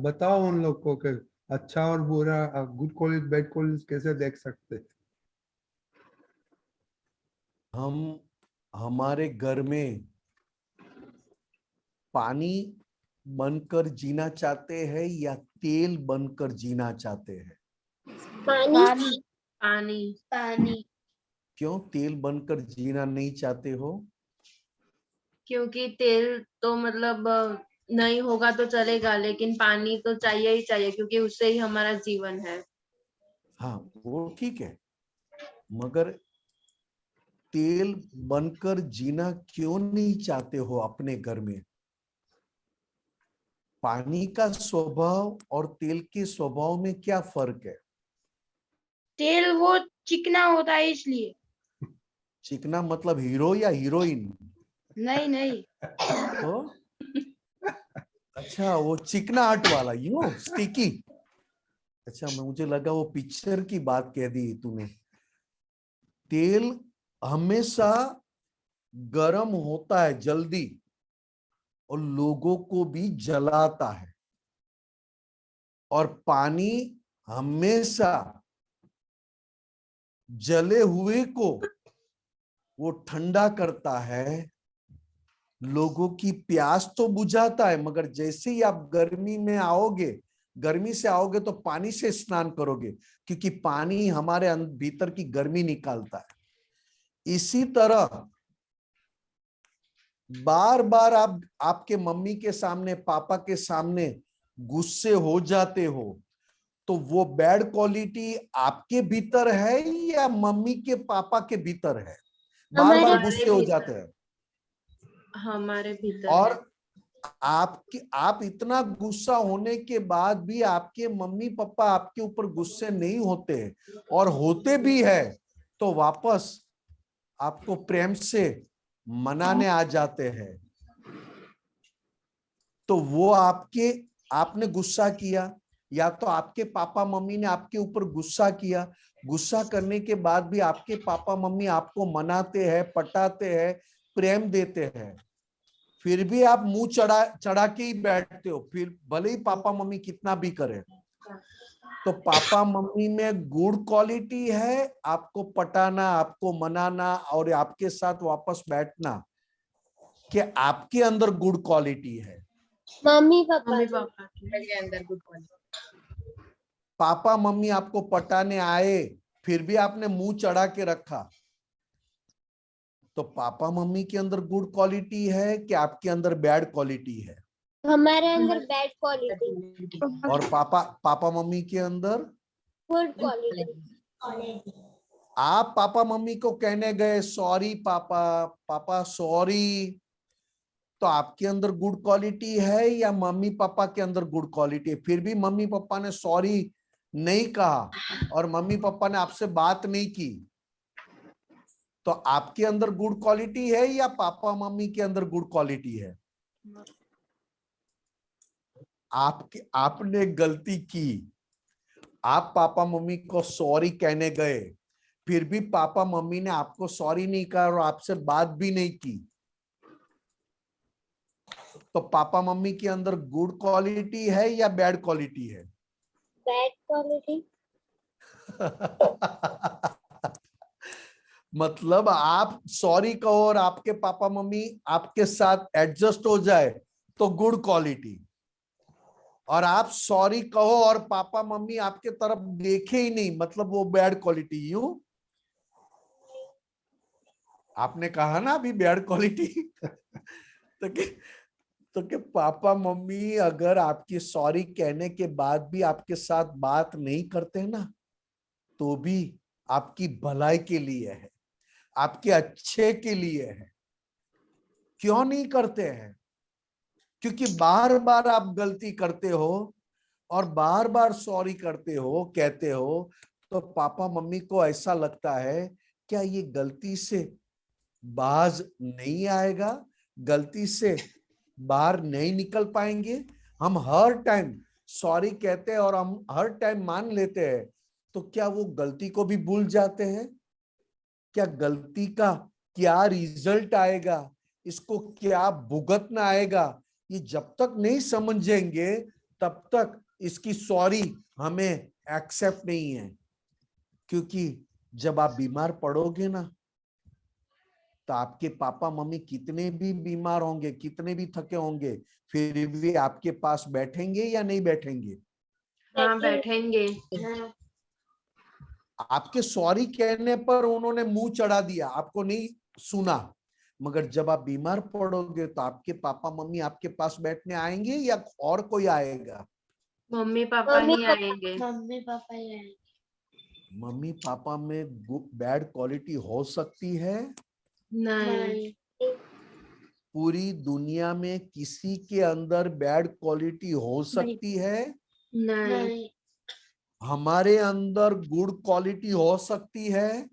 बताओ उन लोग को कि अच्छा और बुरा, गुड क्वालिटी बैड क्वालिटी कैसे देख सकते। हम हमारे घर में पानी बनकर जीना चाहते हैं या तेल बनकर जीना चाहते हैं? पानी। पानी। पानी। क्यों तेल बनकर जीना नहीं चाहते हो? क्योंकि तेल तो मतलब नहीं होगा तो चलेगा, लेकिन पानी तो चाहिए ही चाहिए क्योंकि उससे ही हमारा जीवन है। हाँ वो ठीक है, मगर तेल बनकर जीना क्यों नहीं चाहते हो अपने घर में? पानी का स्वभाव और तेल के स्वभाव में क्या फर्क है? तेल वो चिकना होता है इसलिए। चिकना मतलब हीरो या हीरोइन? नहीं नहीं। तो अच्छा वो चिकना हट वाला, यू स्टिकी। अच्छा मुझे लगा वो पिक्चर की बात कह दी तूने। तेल हमेशा गरम होता है जल्दी और लोगों को भी जलाता है, और पानी हमेशा जले हुए को वो ठंडा करता है, लोगों की प्यास तो बुझाता है, मगर जैसे ही आप गर्मी में आओगे, गर्मी से आओगे तो पानी से स्नान करोगे, क्योंकि पानी हमारे भीतर की गर्मी निकालता है। इसी तरह बार बार आप आपके मम्मी के सामने, पापा के सामने गुस्से हो जाते हो, तो वो बैड क्वालिटी आपके भीतर है या मम्मी के पापा के भीतर है? बार बार गुस्से हो जाते हैं हमारे भीतर और है। आप इतना गुस्सा होने के बाद भी आपके मम्मी पापा आपके ऊपर गुस्से नहीं होते, और होते भी है तो वापस आपको प्रेम से मनाने आ जाते हैं। तो वो आपने गुस्सा किया, या तो आपके पापा मम्मी ने आपके ऊपर गुस्सा किया, गुस्सा करने के बाद भी आपके पापा मम्मी आपको मनाते हैं, पटाते हैं, प्रेम देते हैं, फिर भी आप मुंह चढ़ा के ही बैठते हो, फिर भले ही पापा मम्मी कितना भी करे। तो पापा मम्मी में गुड क्वालिटी है आपको पटाना, आपको मनाना और आपके साथ वापस बैठना, कि आपके अंदर गुड क्वालिटी है? मम्मी पापा के अंदर गुड क्वालिटी। पापा मम्मी आपको पटाने आए फिर भी आपने मुंह चढ़ा के रखा, तो पापा मम्मी के अंदर गुड क्वालिटी है कि आपके अंदर बैड क्वालिटी है? हमारे अंदर बैड क्वालिटी और पापा मम्मी के अंदर गुड क्वालिटी। आप पापा मम्मी को कहने गए सॉरी पापा सॉरी, तो आपके अंदर गुड क्वालिटी है या मम्मी पापा के अंदर गुड क्वालिटी है? फिर भी मम्मी पापा ने सॉरी नहीं कहा और मम्मी पापा ने आपसे बात नहीं की, तो आपके अंदर गुड क्वालिटी है या पापा मम्मी के अंदर गुड क्वालिटी है? आपने गलती की, आप पापा मम्मी को सॉरी कहने गए, फिर भी पापा मम्मी ने आपको सॉरी नहीं कहा और आपसे बात भी नहीं की, तो पापा मम्मी के अंदर गुड क्वालिटी है या बैड क्वालिटी है? Bad quality. मतलब आप सॉरी कहो और आपके पापा मम्मी आपके साथ एडजस्ट हो जाए तो गुड क्वालिटी, और आप सॉरी कहो और पापा मम्मी आपके तरफ देखे ही नहीं मतलब वो बैड क्वालिटी। यूं आपने कहा ना अभी बैड क्वालिटी तो कि पापा मम्मी अगर आपकी सॉरी कहने के बाद भी आपके साथ बात नहीं करते ना तो भी आपकी भलाई के लिए है, आपके अच्छे के लिए है। क्यों नहीं करते हैं? क्योंकि बार बार आप गलती करते हो और बार बार सॉरी करते हो, कहते हो, तो पापा मम्मी को ऐसा लगता है क्या ये गलती से बाज नहीं आएगा, गलती से बाहर नहीं निकल पाएंगे। हम हर टाइम सॉरी कहते हैं और हम हर टाइम मान लेते हैं, तो क्या वो गलती को भी भूल जाते हैं? क्या गलती का क्या रिजल्ट आएगा, इसको क्या भुगतना आएगा, ये जब तक नहीं समझेंगे तब तक इसकी सॉरी हमें एक्सेप्ट नहीं है। क्योंकि जब आप बीमार पड़ोगे ना तो आपके पापा मम्मी कितने भी बीमार होंगे, कितने भी थके होंगे, फिर भी आपके पास बैठेंगे या नहीं बैठेंगे? हाँ बैठेंगे। आपके सॉरी कहने पर उन्होंने मुंह चढ़ा दिया, आपको नहीं सुना, मगर जब आप बीमार पड़ोगे तो आपके पापा मम्मी आपके पास बैठने आएंगे या और कोई आएगा? मम्मी पापा ही आएंगे। मम्मी पापा ही आएंगे। मम्मी पापा में बैड क्वालिटी हो सकती है? नहीं। पूरी दुनिया में किसी के अंदर बैड क्वालिटी हो सकती है? नहीं। हमारे अंदर गुड क्वालिटी हो सकती है?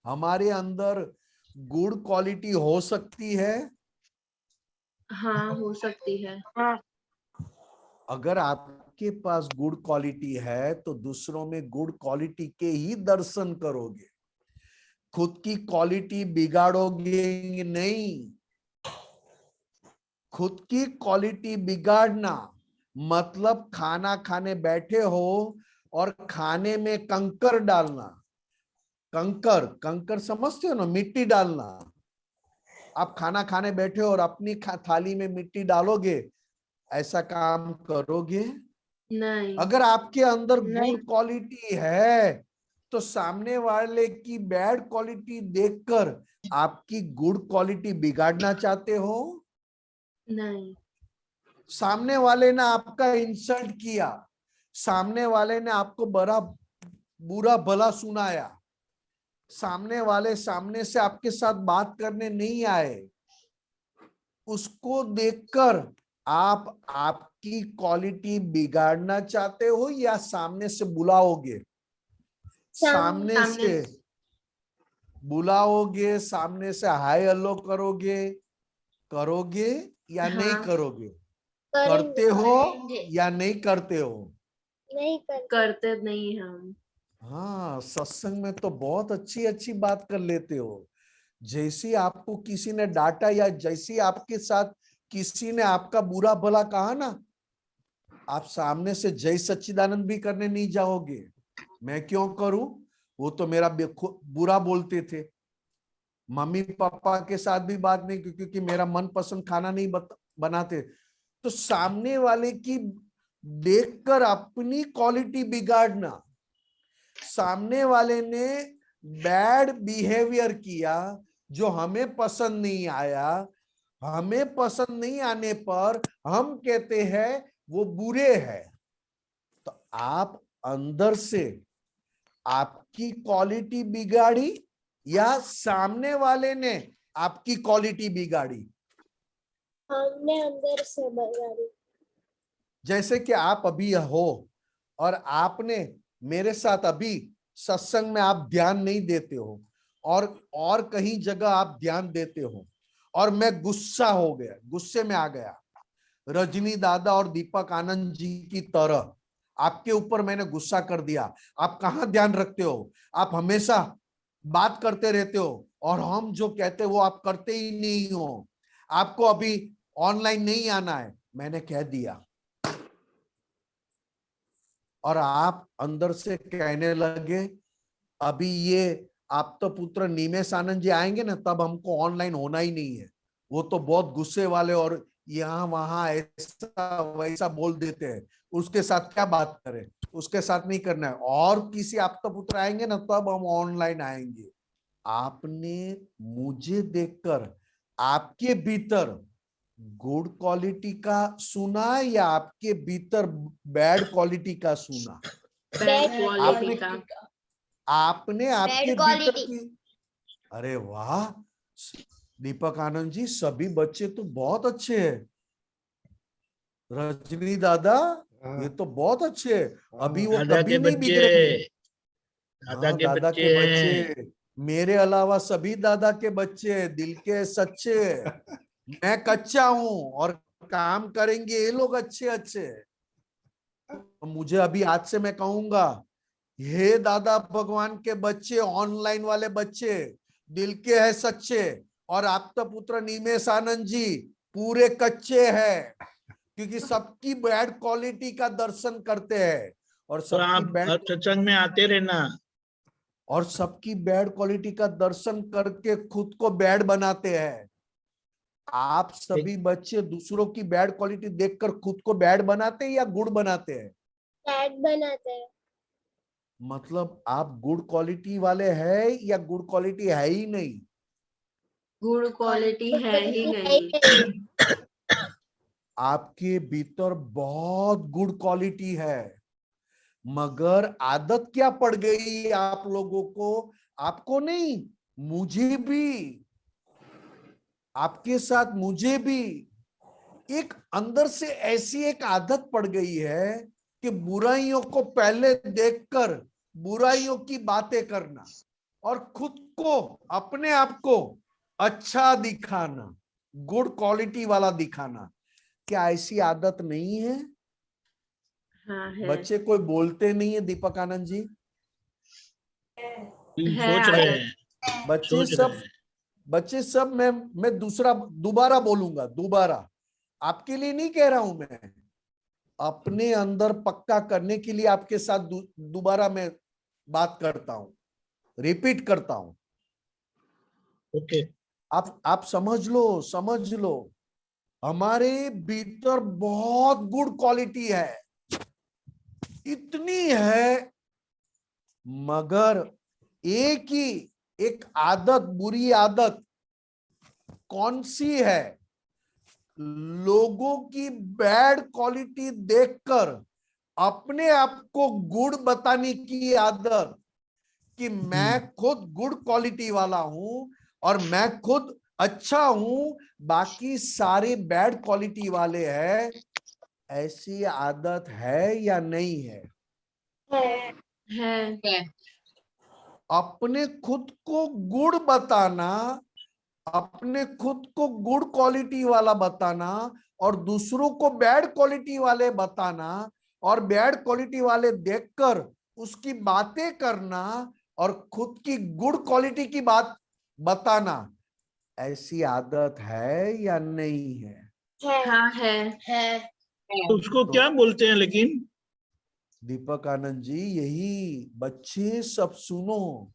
हमारे अंदर गुड क्वालिटी हो सकती है? हाँ हो सकती है। अगर आपके पास गुड क्वालिटी है तो दूसरों में गुड क्वालिटी के ही दर्शन करोगे, खुद की क्वालिटी बिगाड़ोगे नहीं। खुद की क्वालिटी बिगाड़ना मतलब खाना खाने बैठे हो और खाने में कंकर डालना। कंकर, कंकर समझते हो ना, मिट्टी डालना। आप खाना खाने बैठे हो और अपनी थाली में मिट्टी डालोगे, ऐसा काम करोगे? नहीं। अगर आपके अंदर गुड क्वालिटी है तो सामने वाले की बैड क्वालिटी देखकर आपकी गुड क्वालिटी बिगाड़ना चाहते हो? नहीं। सामने वाले ने आपका इंसल्ट किया, सामने वाले ने आपको बड़ा बुरा भला सुनाया, सामने वाले सामने से आपके साथ बात करने नहीं आए, उसको देखकर आप आपकी क्वालिटी बिगाड़ना चाहते हो या सामने से बुलाओगे? सामने से बुलाओगे, सामने से हाय हेलो करोगे, करोगे या नहीं करोगे? करते हो या नहीं करते हो? नहीं करते नहीं हम। हाँ, सत्संग में तो बहुत अच्छी अच्छी बात कर लेते हो। जैसी आपको किसी ने डांटा या जैसी आपके साथ किसी ने आपका बुरा भला कहा ना, आप सामने से जय सच्चिदानंद भी करने नहीं जाओगे। मैं क्यों करूं, वो तो मेरा बुरा बोलते थे। मम्मी पापा के साथ भी बात नहीं, क्योंकि मेरा मनपसंद खाना नहीं बनाते। तो सामने वाले की देखकर अपनी क्वालिटी बिगाड़ना, सामने वाले ने बैड बिहेवियर किया जो हमें पसंद नहीं आया, हमें पसंद नहीं आने पर हम कहते हैं वो बुरे हैं। तो आप अंदर से आपकी क्वालिटी बिगाड़ी या सामने वाले ने आपकी क्वालिटी बिगाड़ी? हमने अंदर से बिगाड़ी। जैसे कि आप अभी हो और आपने मेरे साथ अभी सत्संग में आप ध्यान नहीं देते हो और कहीं जगह आप ध्यान देते हो, और मैं गुस्सा हो गया, गुस्से में आ गया, रजनी दादा और दीपक आनंद जी की तरह आपके ऊपर मैंने गुस्सा कर दिया। आप कहाँ ध्यान रखते हो? आप हमेशा बात करते रहते हो और हम जो कहते हो वो आप करते ही नहीं हो। आपको अभी ऑनलाइन नहीं आना है, मैंने कह दिया, और आप अंदर से कहने लगे अभी ये आप तो पुत्र निमेश आनंद जी आएंगे ना, तब हमको ऑनलाइन होना ही नहीं है। वो तो बहुत गुस्से वाले और यहाँ वहां ऐसा वैसा बोल देते हैं, उसके साथ क्या बात करें, उसके साथ नहीं करना है। और किसी आप तो पुत्र आएंगे ना, तब हम ऑनलाइन आएंगे। आपने मुझे देखकर आपके भीतर गुड क्वालिटी का सुना या आपके भीतर बैड क्वालिटी का सुना? बैड क्वालिटी का। आपने आपके Bad भीतर quality. की, अरे वाह दीपक आनंद जी, सभी बच्चे तो बहुत अच्छे हैं। रजनी दादा ये तो बहुत अच्छे हैं, अभी वो दादा कभी के नहीं बच्चे, बिगड़ेंगे। दादा हाँ, के दादा बच्चे के हैं। बच्चे, मेरे अलावा सभी दादा के बच्चे दिल के सच्चे। मैं कच्चा हूं और काम करेंगे ये लोग अच्छे अच्छे। मुझे अभी आज से मैं कहूंगा, हे दादा भगवान के बच्चे, ऑनलाइन वाले बच्चे दिल के है सच्चे, और आपका पुत्र निमेश आनंद जी पूरे कच्चे हैं, क्योंकि सबकी बैड क्वालिटी का दर्शन करते हैं और तो सबकी आप बैड सत्संग में आते रहना। और सबकी बैड क्वालिटी का दर्शन करके खुद को बैड बनाते हैं। आप सभी बच्चे दूसरों की बैड क्वालिटी देखकर खुद को बैड बनाते हैं या गुड बनाते हैं? बैड बनाते हैं। मतलब आप गुड क्वालिटी वाले हैं या गुड क्वालिटी है ही नहीं? गुड क्वालिटी है ही नहीं। आपके भीतर बहुत गुड क्वालिटी है, मगर आदत क्या पड़ गई आप लोगों को? आपको नहीं, मुझे भी, आपके साथ मुझे भी एक अंदर से ऐसी एक आदत पड़ गई है कि बुराइयों को पहले देखकर बुराइयों की बातें करना और खुद को, अपने आप को अच्छा दिखाना, गुड क्वालिटी वाला दिखाना। क्या ऐसी आदत नहीं है? हाँ है। बच्चे कोई बोलते नहीं है दीपक आनंद जी? सोच रहे हैं, बच्चे सोच सब, रहे हैं। बच्चे सब, मैं दोबारा बोलूंगा, दोबारा आपके लिए नहीं कह रहा हूं, मैं अपने अंदर पक्का करने के लिए आपके साथ दोबारा मैं बात करता हूं, रिपीट करता हूं। ओके। आप समझ लो, समझ लो, हमारे भीतर बहुत गुड क्वालिटी है, इतनी है, मगर एक आदत, बुरी आदत कौन सी है? लोगों की बैड क्वालिटी देखकर अपने आप को गुड बताने की आदत, कि मैं खुद गुड क्वालिटी वाला हूं और मैं खुद अच्छा हूं, बाकी सारे बैड क्वालिटी वाले हैं। ऐसी आदत है या नहीं है? है। अपने खुद को गुड बताना, अपने खुद को गुड क्वालिटी वाला बताना और दूसरों को बैड क्वालिटी वाले बताना, और बैड क्वालिटी वाले देखकर उसकी बातें करना और खुद की गुड क्वालिटी की बात बताना, ऐसी आदत है या नहीं है? हाँ है। तो उसको क्या बोलते हैं लेकिन? दीपक आनंद जी, यही बच्चे सब सुनो,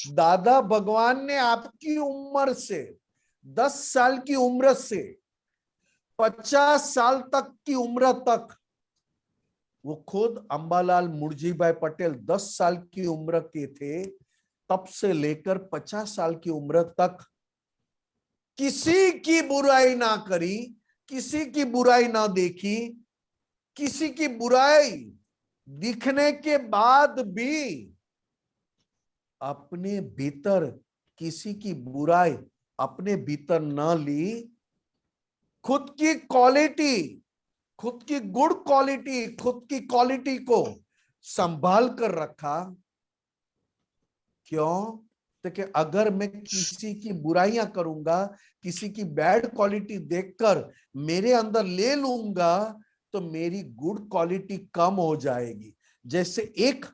दादा भगवान ने आपकी उम्र से, 10 साल की उम्र से 50 साल तक की उम्र तक, वो खुद अंबालाल मुर्जी भाई पटेल 10 साल की उम्र के थे, तब से लेकर 50 साल की उम्र तक किसी की बुराई ना करी, किसी की बुराई ना देखी, किसी की बुराई दिखने के बाद भी अपने भीतर किसी की बुराई अपने भीतर न ली, खुद की क्वालिटी, खुद की गुड क्वालिटी, खुद की क्वालिटी को संभाल कर रखा। क्यों? तो कि अगर मैं किसी की बुराइयां करूंगा, किसी की बैड क्वालिटी देखकर मेरे अंदर ले लूंगा, तो मेरी गुड क्वालिटी कम हो जाएगी। जैसे एक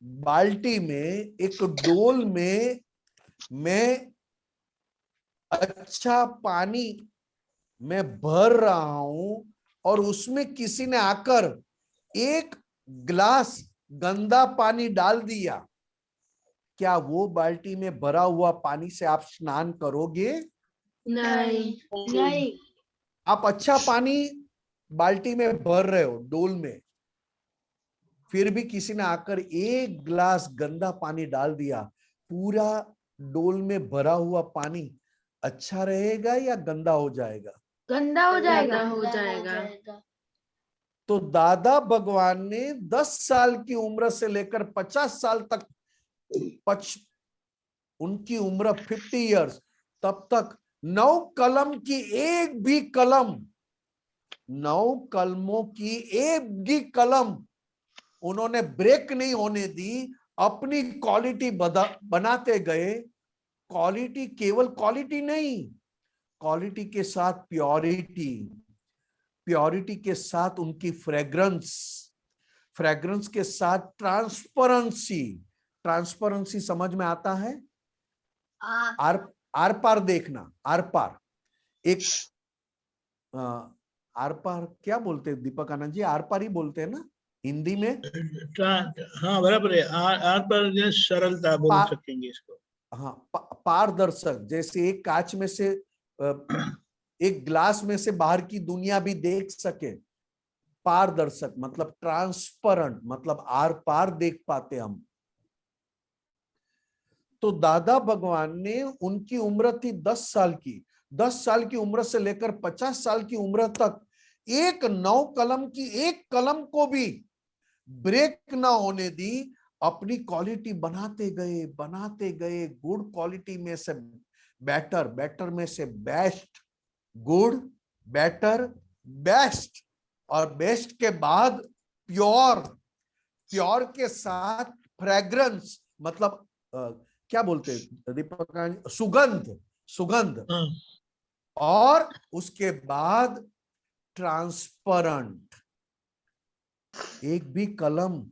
बाल्टी में, एक डोल में मैं अच्छा पानी मैं भर रहा हूं और उसमें किसी ने आकर एक गिलास गंदा पानी डाल दिया, क्या वो बाल्टी में भरा हुआ पानी से आप स्नान करोगे? नहीं। नहीं। आप अच्छा पानी बाल्टी में भर रहे हो, डोल में, फिर भी किसी ने आकर एक गिलास गंदा पानी डाल दिया, पूरा डोल में भरा हुआ पानी अच्छा रहेगा या गंदा हो जाएगा? गंदा हो जाएगा। गंदा हो जाएगा। तो दादा भगवान ने 10 साल की उम्र से लेकर 50 साल तक, उनकी उम्र 50 इयर्स, तब तक 9 कलम की एक भी कलम, 9 कलमों की एक भी कलम उन्होंने ब्रेक नहीं होने दी। अपनी क्वालिटी बनाते गए। क्वालिटी, केवल क्वालिटी नहीं, क्वालिटी के साथ प्योरिटी, प्योरिटी के साथ उनकी फ्रेग्रेंस, फ्रेग्रेंस के साथ ट्रांसपेरेंसी। ट्रांसपेरेंसी समझ में आता है? आर पार देखना, आर पार। एक आर पार क्या बोलते हैं दीपक आनंद जी? आर पार ही बोलते हैं ना हिंदी में? हाँ बराबर है, आर पर जो सरलता बोल सकेंगे इसको। हाँ, पारदर्शक, जैसे एक कांच में से एक ग्लास में से बाहर की दुनिया भी देख सके। पारदर्शक मतलब ट्रांसपेरेंट, मतलब आर पार देख पाते हम। तो दादा भगवान ने, उनकी उम्र थी 10 साल की, 10 साल की उम्र से लेकर 50 साल की उम्र तक एक 9 कलम की एक कलम को भी ब्रेक ना होने दी। अपनी क्वालिटी बनाते गए, गुड क्वालिटी में से बेटर, बेटर में से बेस्ट, गुड, बेटर, बेस्ट, और बेस्ट के बाद प्योर, प्योर के साथ फ्रेग्रेंस, मतलब क्या बोलते हैं दीपक? सुगंध, सुगंध, और उसके बाद ट्रांसपेरेंट। एक भी कलम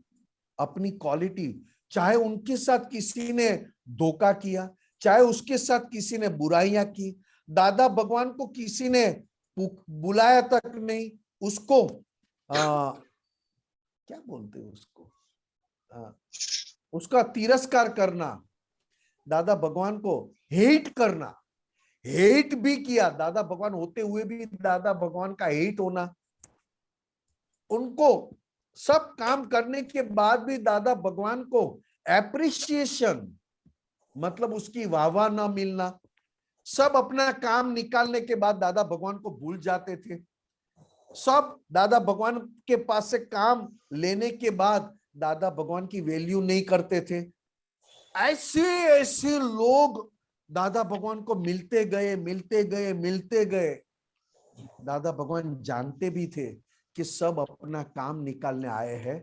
अपनी क्वालिटी, चाहे उनके साथ किसी ने धोखा किया, चाहे उसके साथ किसी ने बुराइयां की, दादा भगवान को किसी ने बुलाया तक नहीं, उसको क्या बोलते हैं उसको, उसका तिरस्कार करना, दादा भगवान को हेट करना, हेट भी किया, दादा भगवान होते हुए भी दादा भगवान का हेट होना, उनको सब काम करने के बाद भी दादा भगवान को एप्रिसिएशन, मतलब उसकी वाहवाह ना मिलना, सब अपना काम निकालने के बाद दादा भगवान को भूल जाते थे, सब दादा भगवान के पास से काम लेने के बाद दादा भगवान की वैल्यू नहीं करते थे। ऐसे ऐसे लोग दादा भगवान को मिलते गए, मिलते गए, मिलते गए। दादा भगवान जानते भी थे कि सब अपना काम निकालने आए हैं,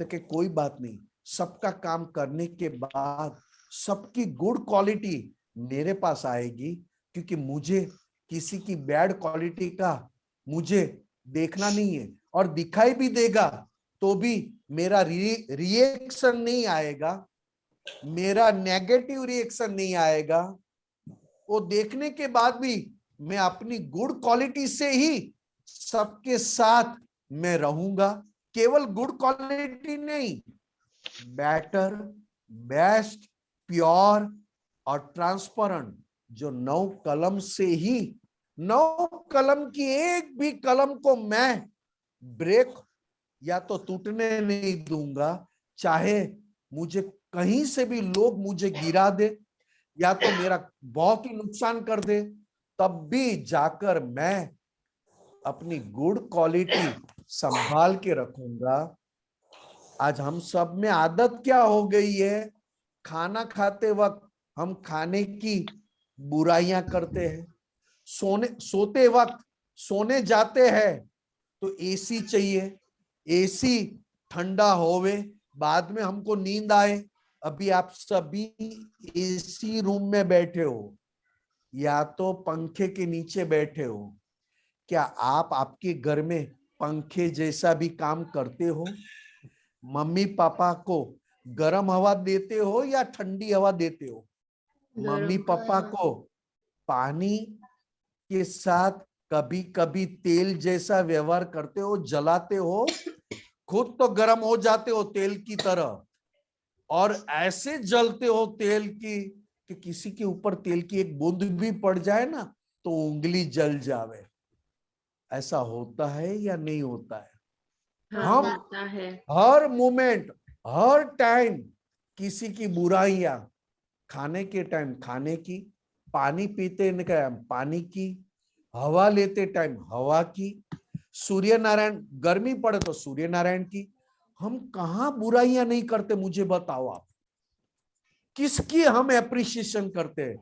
तो कि कोई बात नहीं, सबका काम करने के बाद सबकी गुड क्वालिटी मेरे पास आएगी, क्योंकि मुझे किसी की बैड क्वालिटी का मुझे देखना नहीं है, और दिखाई भी देगा तो भी मेरा रिएक्शन नहीं आएगा, मेरा नेगेटिव रिएक्शन नहीं आएगा। वो देखने के बाद भी मैं अपनी गुड क्वालिटी से ही सबके साथ मैं रहूंगा। केवल गुड क्वालिटी नहीं, बेटर, बेस्ट, प्योर और ट्रांसपेरेंट, जो 9 कलम से ही, 9 कलम की एक भी कलम को मैं ब्रेक या तो टूटने नहीं दूंगा, चाहे मुझे कहीं से भी लोग मुझे गिरा दे या तो मेरा बहुत ही नुकसान कर दे, तब भी जाकर मैं अपनी गुड क्वालिटी संभाल के रखूंगा। आज हम सब में आदत क्या हो गई है, खाना खाते वक्त हम खाने की बुराइयां करते हैं, सोते वक्त सोने जाते हैं तो एसी चाहिए, एसी ठंडा होवे, बाद में हमको नींद आए। अभी आप सभी एसी रूम में बैठे हो या तो पंखे के नीचे बैठे हो, क्या आप आपके घर में पंखे जैसा भी काम करते हो? मम्मी पापा को गर्म हवा देते हो या ठंडी हवा देते हो? मम्मी पापा को पानी के साथ कभी कभी तेल जैसा व्यवहार करते हो, जलाते हो, खुद तो गर्म हो जाते हो तेल की तरह, और ऐसे जलते हो तेल की कि किसी के ऊपर तेल की एक बूंद भी पड़ जाए ना तो उंगली जल जावे। ऐसा होता है या नहीं होता है? हाँ हम होता है। हर मोमेंट, हर टाइम किसी की बुराइयां, खाने के टाइम खाने की, पानी पीते टाइम पानी की, हवा लेते टाइम हवा की, सूर्य नारायण, गर्मी पड़े तो सूर्य नारायण की। हम कहाँ बुराइयां नहीं करते, मुझे बताओ आप। किसकी हम एप्रिसिएशन करते हैं?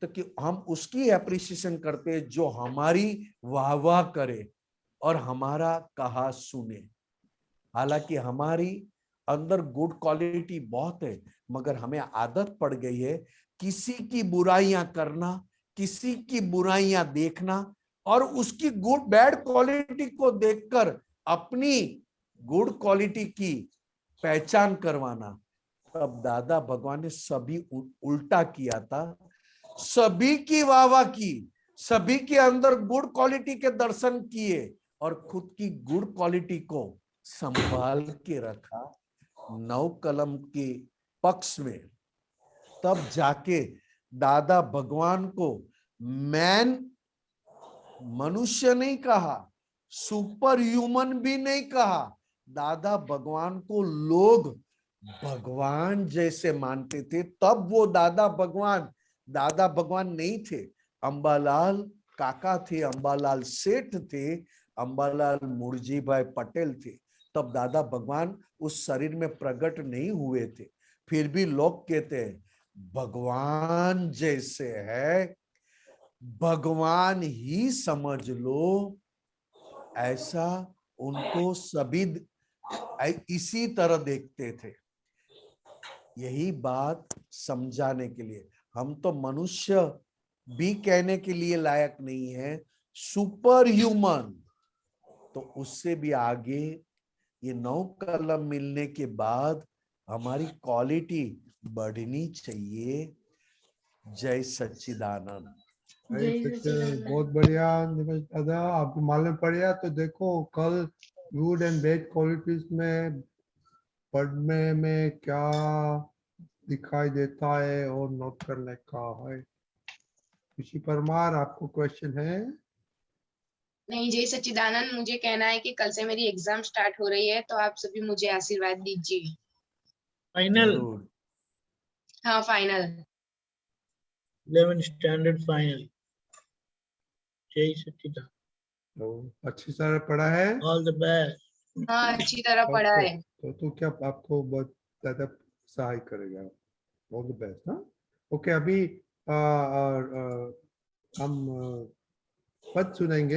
तो कि हम उसकी एप्रिसिएशन करते हैं जो हमारी वाह वाह करे और हमारा कहा सुने। हालांकि हमारी अंदर गुड क्वालिटी बहुत है, मगर हमें आदत पड़ गई है किसी की बुराइयां करना, किसी की बुराइयां देखना और उसकी गुड बैड क्वालिटी को देखकर अपनी गुड क्वालिटी की पहचान करवाना। तब दादा भगवान ने सभी उल्टा किया था, सभी की वाह की, सभी के अंदर गुड क्वालिटी के दर्शन किए और खुद की गुड क्वालिटी को संभाल के रखा 9 कलम के पक्ष में। तब जाके दादा भगवान को मैन, मनुष्य नहीं कहा, सुपर ह्यूमन भी नहीं कहा, दादा भगवान को लोग भगवान जैसे मानते थे। तब वो दादा भगवान नहीं थे, अंबालाल काका थे, अंबालाल सेठ थे, अंबालाल मुर्जी भाई पटेल थे। तब दादा भगवान उस शरीर में प्रकट नहीं हुए थे। फिर भी लोग कहते हैं भगवान जैसे है, भगवान ही समझ लो, ऐसा उनको सभी इसी तरह देखते थे। यही बात समझाने के लिए, हम तो मनुष्य भी कहने के लिए लायक नहीं है, सुपर ह्यूमन। तो उससे भी आगे ये 9 कलम मिलने के बाद हमारी क्वालिटी बढ़नी चाहिए। जय सच्चिदानंद। बहुत बढ़िया निमेश दादा, आपको मालूम पड़ गया। तो देखो कल गुड एंड बैड क्वालिटीज में पढ़ने में क्या दिखाई देता है और नोट करने का है। ऋषि परमार, आपको क्वेश्चन है? नहीं जय सच्चिदानंद, मुझे कहना है कि कल से मेरी एग्जाम स्टार्ट हो रही है, तो आप सभी मुझे आशीर्वाद दीजिए। फाइनल जरूर। हाँ फाइनल। 11th standard final. जय सच्चिदानंद। तो अच्छी तरह पढ़ा है? All the best. हाँ अच्छी तरह पढ़ा है। तो क्या आपको बहुत ज्यादा सहाय करेगा। All the best. हाँ, ओके। अभी हम पद सुनेंगे।